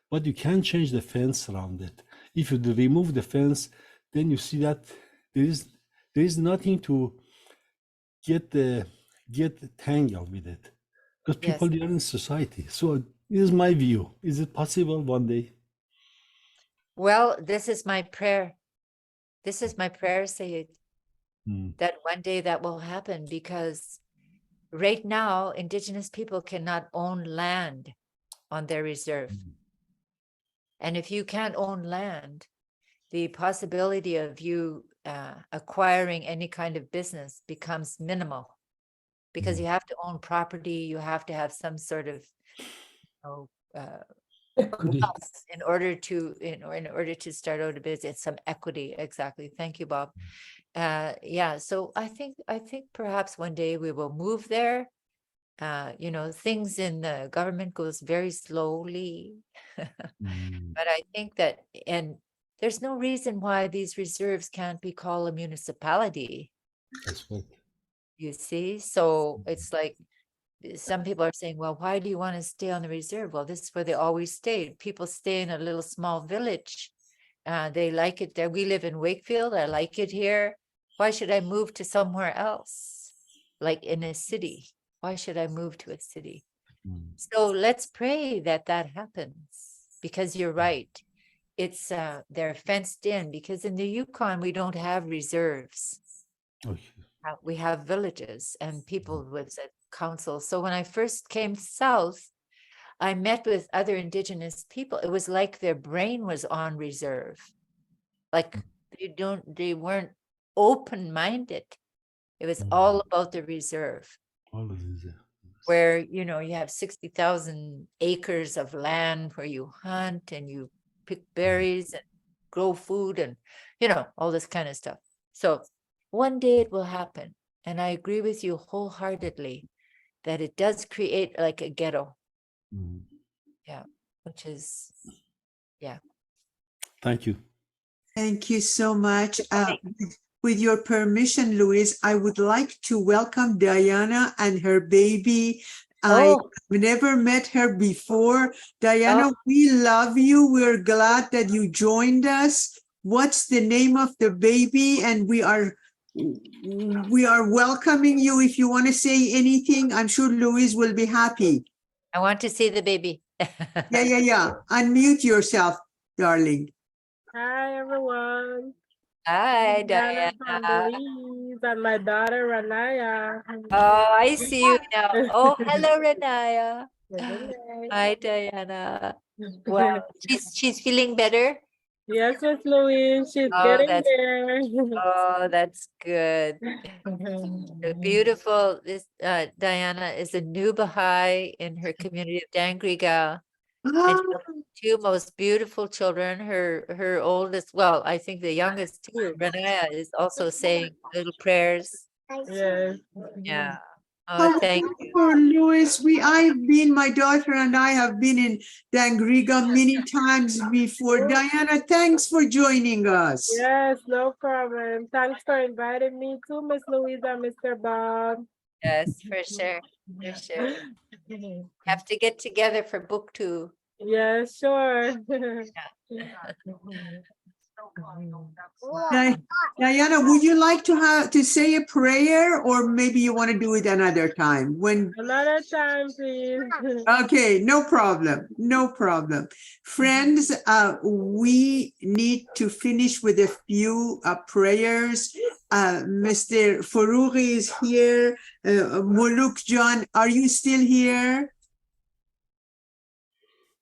but you can change the fence around it. If you remove the fence, then you see that there is nothing to get the hang of with it, because Yes. people are in society. So this is my view. Is it possible one day? Well, this is my prayer. This is my prayer, Sayed, that one day that will happen, because right now, Indigenous people cannot own land on their reserve. And if you can't own land, the possibility of you acquiring any kind of business becomes minimal, because you have to own property, you have to have some sort of wealth in order to start out a business, some equity. Exactly. Thank you, Bob. Yeah, so I think perhaps one day we will move there. You know, things in the government goes very slowly. But I think that, and there's no reason why these reserves can't be called a municipality. That's right. You see, so it's like some people are saying, well, why do you want to stay on the reserve? Well, this is where they always stayed. People stay in a little small village. They like it there. We live in Wakefield. I like it here. Why should I move to somewhere else? Like in a city? Why should I move to a city? So let's pray that that happens, because you're right. It's they're fenced in, because in the Yukon, we don't have reserves. We have villages and people with a council. So when I first came south, I met with other Indigenous people. It was like their brain was on reserve. Like they weren't open-minded. It was all about the reserve. All of these. Where, you know, you have 60,000 acres of land where you hunt and you pick berries and grow food and, you know, all this kind of stuff. So one day it will happen. And I agree with you wholeheartedly that it does create like a ghetto. Yeah, which is, yeah. Thank you. Thank you so much. With your permission, Louise, I would like to welcome Diana and her baby. I've never met her before. Diana, we love you. We're glad that you joined us. What's the name of the baby? And we are welcoming you. If you want to say anything, I'm sure Louise will be happy. I want to see the baby. Yeah. Unmute yourself, darling. Hi, everyone. Hi, Diana Diana. and my daughter, Ranaya. Oh, I see you now. Oh, hello, Ranaya. Hi, Diana. Wow, she's feeling better? Yes, Miss Louise, she's getting there. Oh, that's good. So beautiful. This Diana is a new Baha'i in her community of Dangriga. And she has two most beautiful children. Her oldest, well, I think the youngest too, Ranaya, is also saying little prayers. Yes. Yeah. Oh, thank you. Louis, my daughter and I have been in Dangriga many times before. Diana, thanks for joining us. Yes, no problem. Thanks for inviting me too, Miss Louise and Mr. Bob. Yes, for sure. For sure. Have to get together for book 2. Yeah, sure. Diana, would you like to say a prayer, or maybe you want to do it another time? Another time, please. Okay, no problem. No problem. Friends, we need to finish with a few prayers. Mr. Faroughi is here. Muluk John, are you still here?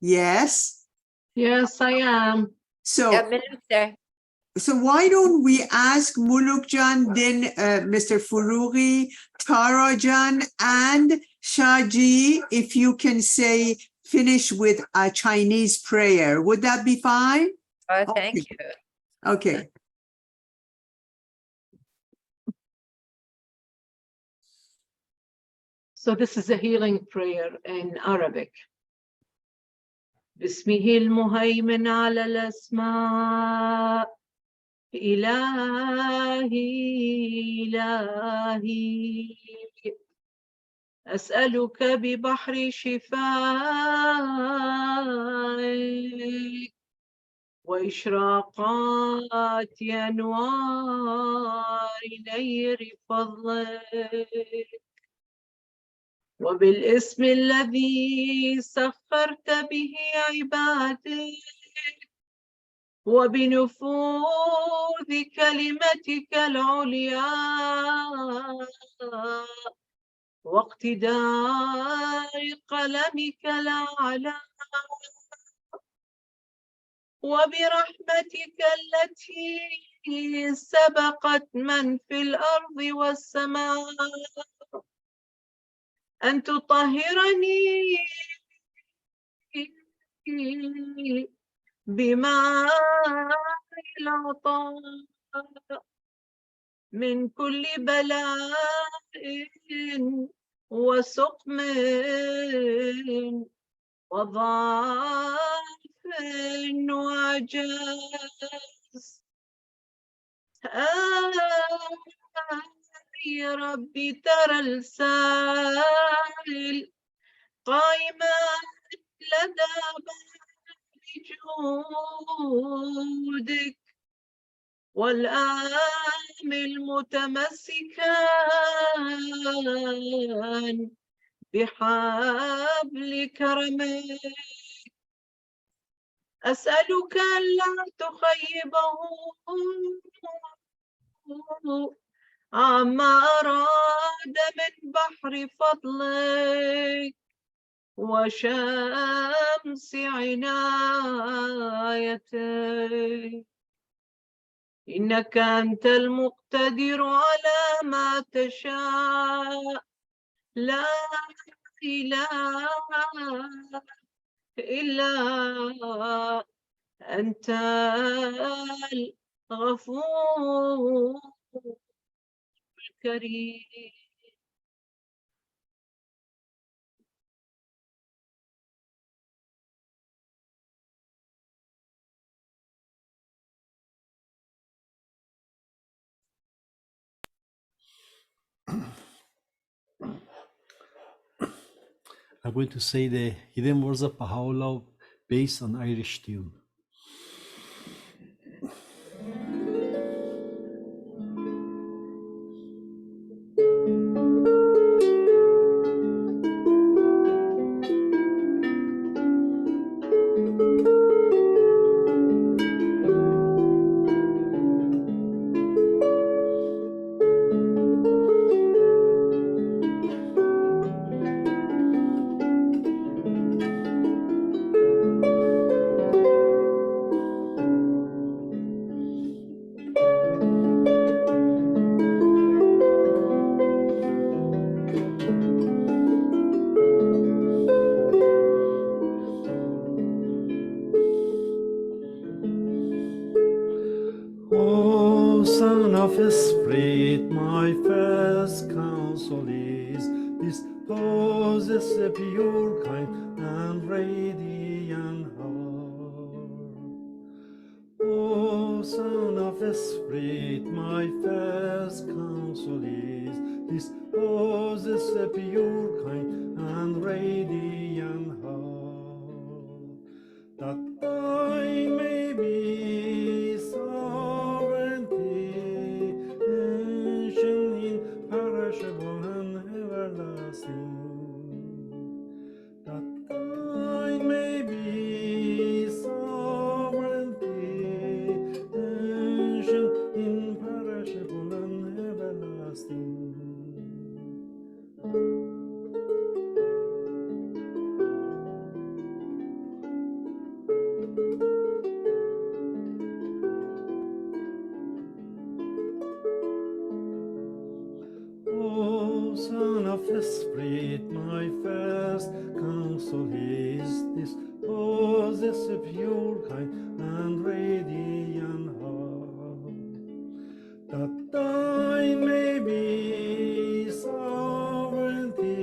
Yes. Yes, I am. So why don't we ask Muluk Jan, then Mr. Faroughi, Tara Jan, and Shaji, if you can finish with a Chinese prayer. Would that be fine? Oh, thank you. Okay. So this is a healing prayer in Arabic. بسمه المهيمن على الأسماء إلهي إلهي أسألك ببحر شفائك وإشراقات أنوار نير فضلك، وبالاسم الذي سخرت به عبادك، وبنفوذ كلمتك العليا، واقتدار قلمك الأعلى، وبرحمتك التي سبقت من في الأرض والسماء، أن تطهرني بماء العطاء من كل بلاء وسقم وضعف وعجز. يا ربي ترى السائل قائما لدى باب جودك، والآمل متمسكا بحبل كرمك. أسألك ألا تخيبه عما أراد من بحر فضلك وشمس عنايتك، إنك أنت المقتدر على ما تشاء، لا إله إلا أنت الغفور الكريم. I'm going to say the hidden words of Baha'u'llah based on Irish tune. O Son of a Spirit, my first counsel is this: possess a pure, kind, and radiant heart. O Son of a Spirit, my first counsel is this: possess a pure, kind, and radiant heart, that thine may be sovereignty, ancient, imperishable, and everlasting, that thine may be sovereignty, ancient, imperishable, and everlasting. O Son of the Spirit, my first counsel is this: possess a pure, kind, and radiant heart, that thine may be sovereignty,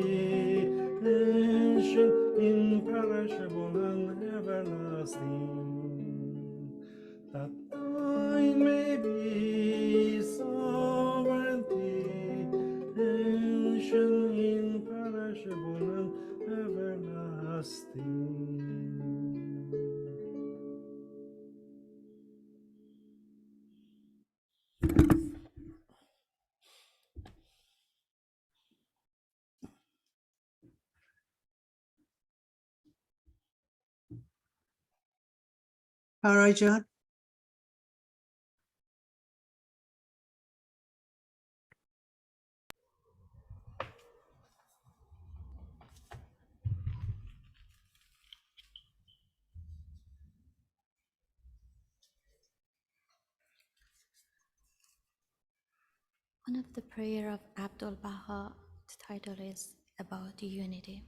ancient, imperishable, and everlasting, that thine may be sovereignty, ancient, imperishable, and everlasting. Parajan. One of the prayer of Abdul Baha, the title is about unity.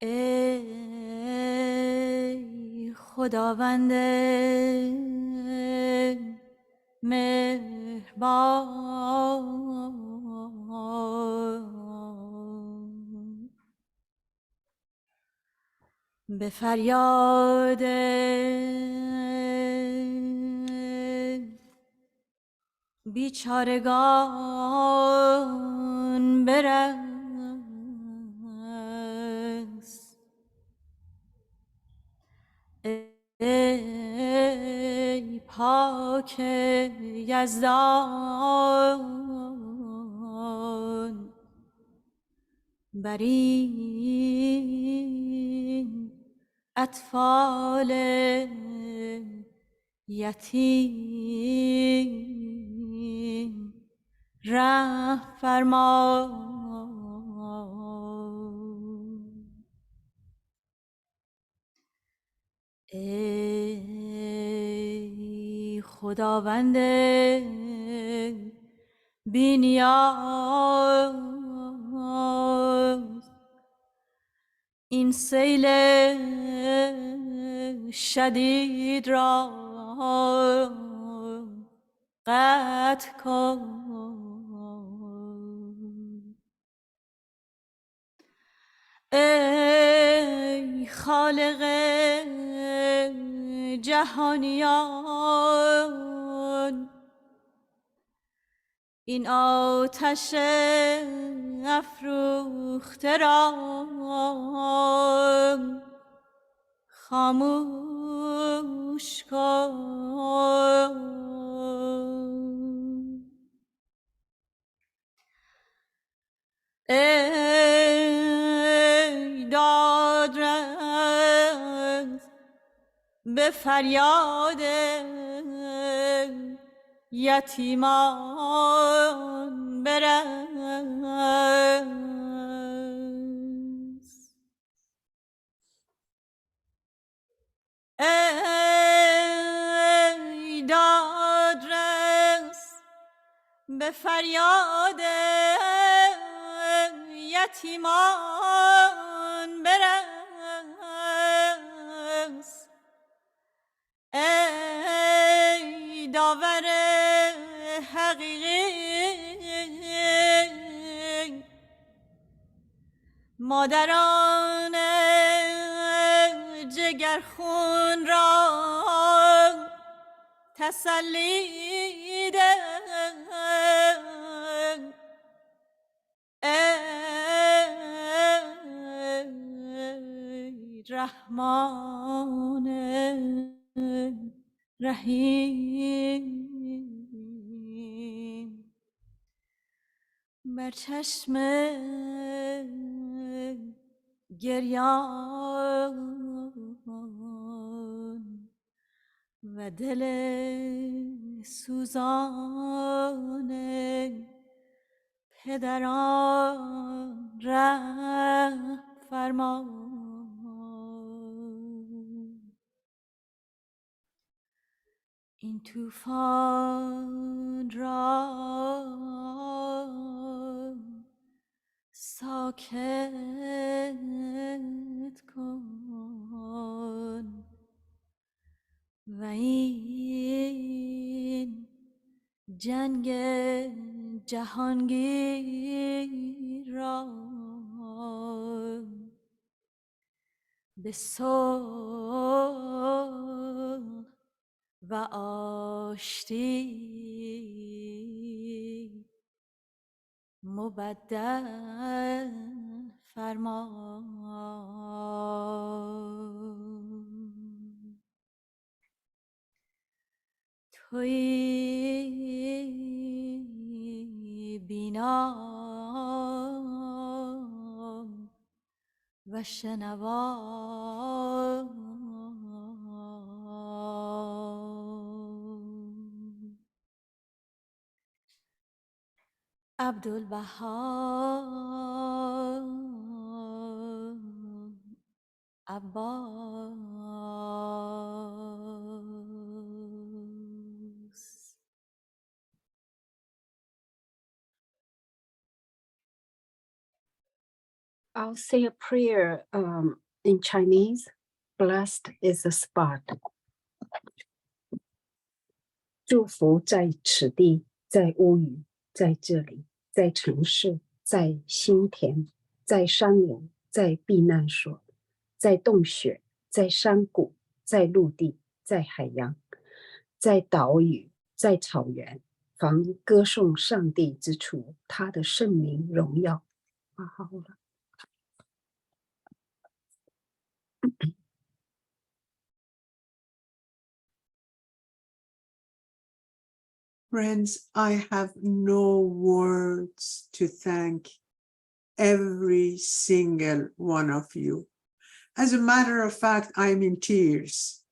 ای خداوند مهربان، به فریاد بیچارگان برس. ای پاک یزدان، بر این اطفال یتیم رحم فرما. ای خداوند بی نیاز، این سیل شدید را قطع کن. ای خالق جهانیان، این آتش افروخته را خاموش کن. ای دادرس، به فریاد یتیمان برس. ای دادرس، به فریاد یتیمان برس. ای داور حقیقی، مادران جگرخون را تسلی ده. ای رحمان رحیم، بر چشم گریان و دل سوزان پدران رحم فرما. این طوفان را ساکت کن و این جنگ جهانگیر را به صلح و آشتی مبدل فرما. تویی بینام و شنوام عبدالبها عباس. I'll say a prayer in Chinese. Blessed is the spot. 祝福在此地，在屋宇，在这里，在城市，在心田，在山岭，在避难所，在洞穴，在山谷，在陆地，在海洋，在岛屿，在草原，凡歌颂上帝之处，他的圣名荣耀。好了。Friends, I have no words to thank every single one of you. As a matter of fact, I'm in tears.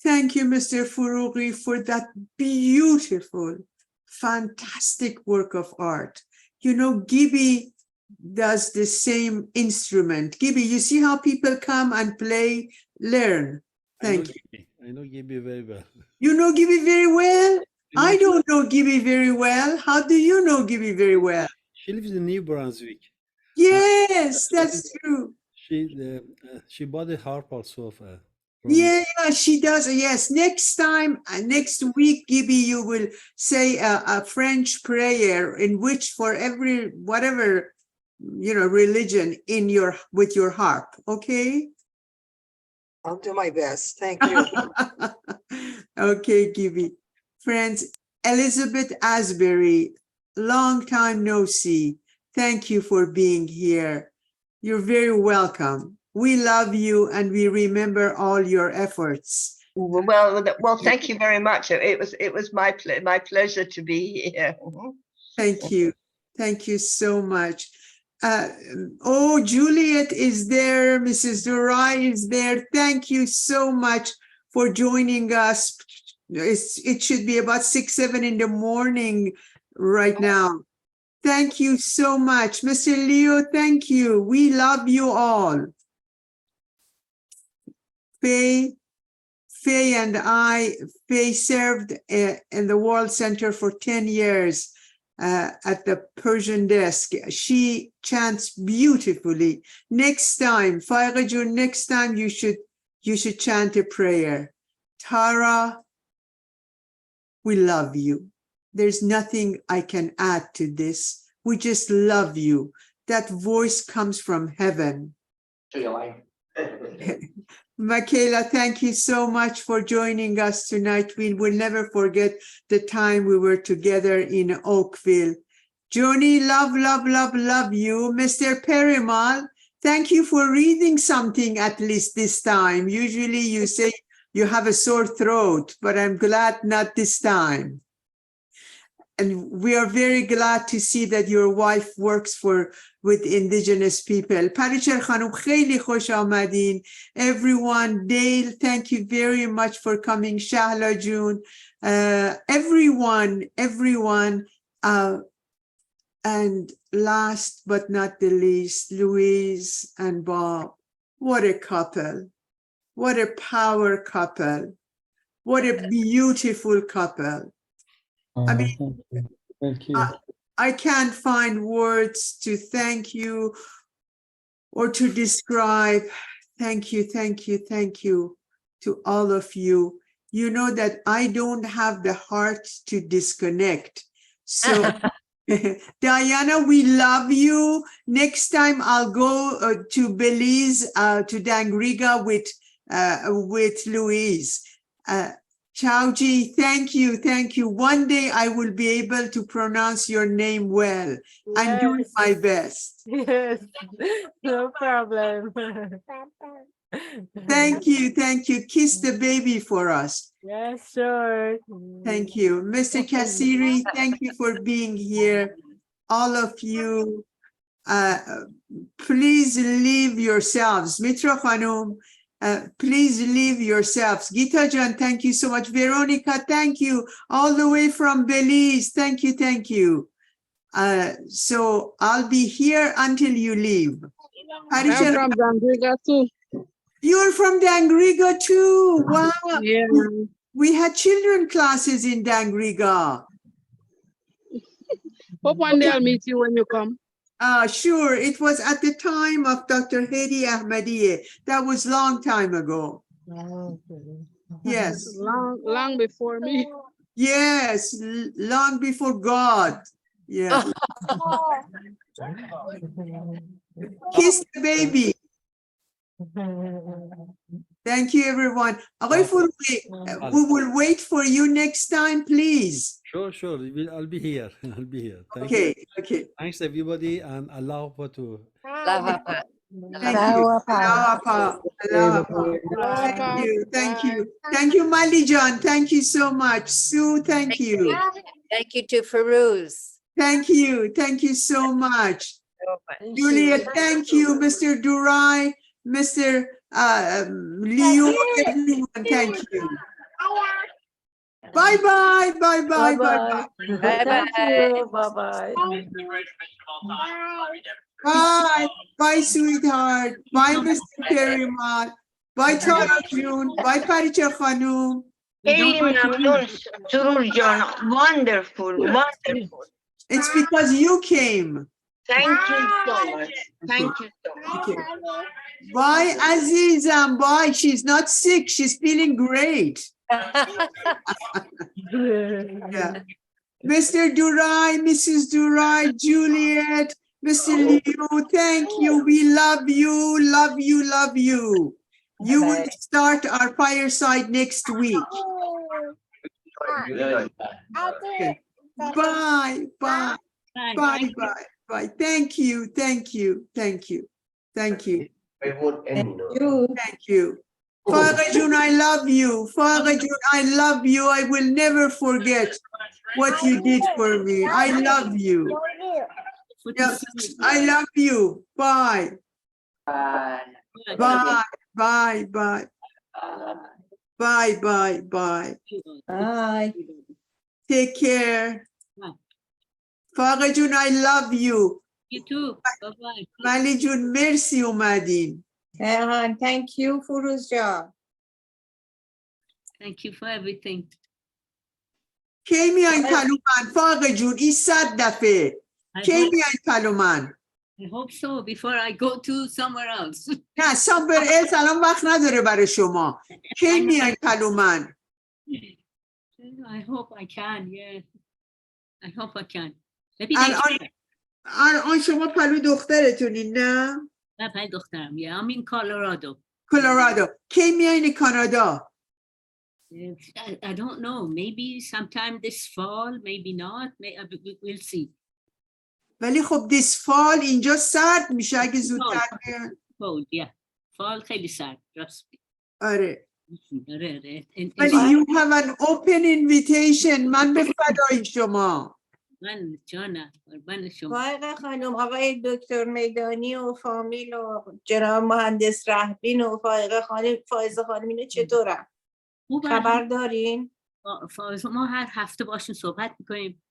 Thank you, Mr. Furughi, for that beautiful, fantastic work of art. You know, Gibby does the same instrument. Gibby, you see how people come and play, learn. Thank you. I know Gibby very well. You know Gibby very well? I don't know Gibby very well. How do you know Gibby very well? She lives in New Brunswick. Yes, that's true. She bought a harp also. Yeah, she does. Yes, next time, next week, Gibby, you will say a French prayer in which for every whatever religion with your harp. Okay. I'll do my best. Thank you. Okay, Gibby. Friends, Elizabeth Asbury, long time no see. Thank you for being here. You're very welcome. We love you and we remember all your efforts. Well, thank you very much. It was my pleasure to be here. Thank you. Thank you so much. Juliet is there. Mrs. Durai is there. Thank you so much for joining us. It should be about 6, 7 in the morning right now. Thank you so much. Mr. Leo, thank you. We love you all. Faye served in the World Center for 10 years at the Persian desk. She chants beautifully. Next time, Fairajun, next time you should chant a prayer. Tara, we love you. There's nothing I can add to this. We just love you. That voice comes from heaven. Michaela, thank you so much for joining us tonight. We will never forget the time we were together in Oakville. Joni, love, love, love, love you. Mr. Perimal, thank you for reading something at least this time. Usually you say you have a sore throat, but I'm glad not this time. And we are very glad to see that your wife works with indigenous people. Parichar Khanum, kheli khosh amadin. Everyone, Dale, thank you very much for coming. Shahla June, everyone. And last but not the least, Louise and Bob. What a couple. What a power couple. What a beautiful couple. I mean, thank you. I can't find words to thank you or to describe. Thank you, thank you, thank you to all of you. You know that I don't have the heart to disconnect. So, Diana, we love you. Next time I'll go to Belize, to Dangriga with Louise. Chowji, thank you, thank you. One day I will be able to pronounce your name well. Yes. I'm doing my best. Yes, no problem. Thank you. Thank you. Kiss the baby for us. Yes, sure. Thank you. Mr. Kassiri, thank you for being here. All of you, please leave yourselves. Mitra Khanum, please leave yourselves. Gita Jan, thank you so much. Veronica, thank you. All the way from Belize. Thank you. Thank you. So I'll be here until you leave. I'm from Dangriga too. You're from Dangriga too. Wow. Yeah. We had children classes in Dangriga. Hope one day I'll meet you when you come. Sure. It was at the time of Dr. Hedi Ahmadiyeh. That was long time ago. Yes. Long before me. Yes. Long before God. Yeah. Kiss the baby. Thank you, everyone. We will wait for you next time, please. Sure, sure. I'll be here. I'll be here. Thank Okay, you. okay. Thanks, everybody, and Allah to. Thank you. Thank you. Thank you. Thank you, Malijan. Thank you so much. Sue, thank you. Thank you to Feroz. Thank you. Thank you so much. Juliet, thank you. Mr. Durai, Mr. Leo, everyone, thank you. Bye-bye. Bye-bye. Bye-bye. Bye-bye. Bye. Bye, sweetheart. Bye, Mr. Kerimat. Bye, Tara June. Bye, Paricha Khanum. Wonderful, wonderful. It's because you came. Thank you so much. Thank you so much. Okay. Bye, Azizam. Bye. She's not sick. She's feeling great. Yeah. Mr. Durai, Mrs. Durai, Juliet, Mr. Leo, thank you. We love you, love you, love you. You will start our fireside next week. Okay. Bye, bye, bye, bye, bye. Thank you, thank you, thank you, thank you. Thank you. Father June, I love you. Father June, I love you. I will never forget what you did for me. I love you. Yeah, I love you. Bye. Bye. Bye. Bye. Bye. Bye. Bye. Bye. Bye. Take care. Father June, I love you. You too. Bye-bye. Mali June, merci اومدین. Thank you, Furuzja. Thank you for everything. کی میاین پلومن فاقه جون این 100 دفعه کی میاین پلومن I hope so before I go to somewhere else. نه somewhere else الان وقت نداره برای شما کی میاین پلومن I hope I can, yeah. I hope I can. الان شما پلو دخترتونین نه؟ نه پلو دخترم. Yeah, I'm in Colorado. کلرادو. کی میاین کانادا؟ I don't know. Maybe sometime this fall, maybe not. We'll see. ولی خب this fall اینجا سرد میشه اگه زودتر بیان. Cold, yeah. Fall خیلی سرد. آره. آره. ولی you have an open invitation. من به فدای شما. من جانم. قربان شما. فائقه خانم، آقای دکتر میدانی و فامیل و جناب مهندس رهبین و فائقه خانم، فائزه خانم اینو چطورن؟ خبر دارین؟ ما هر هفته باشون صحبت میکنیم.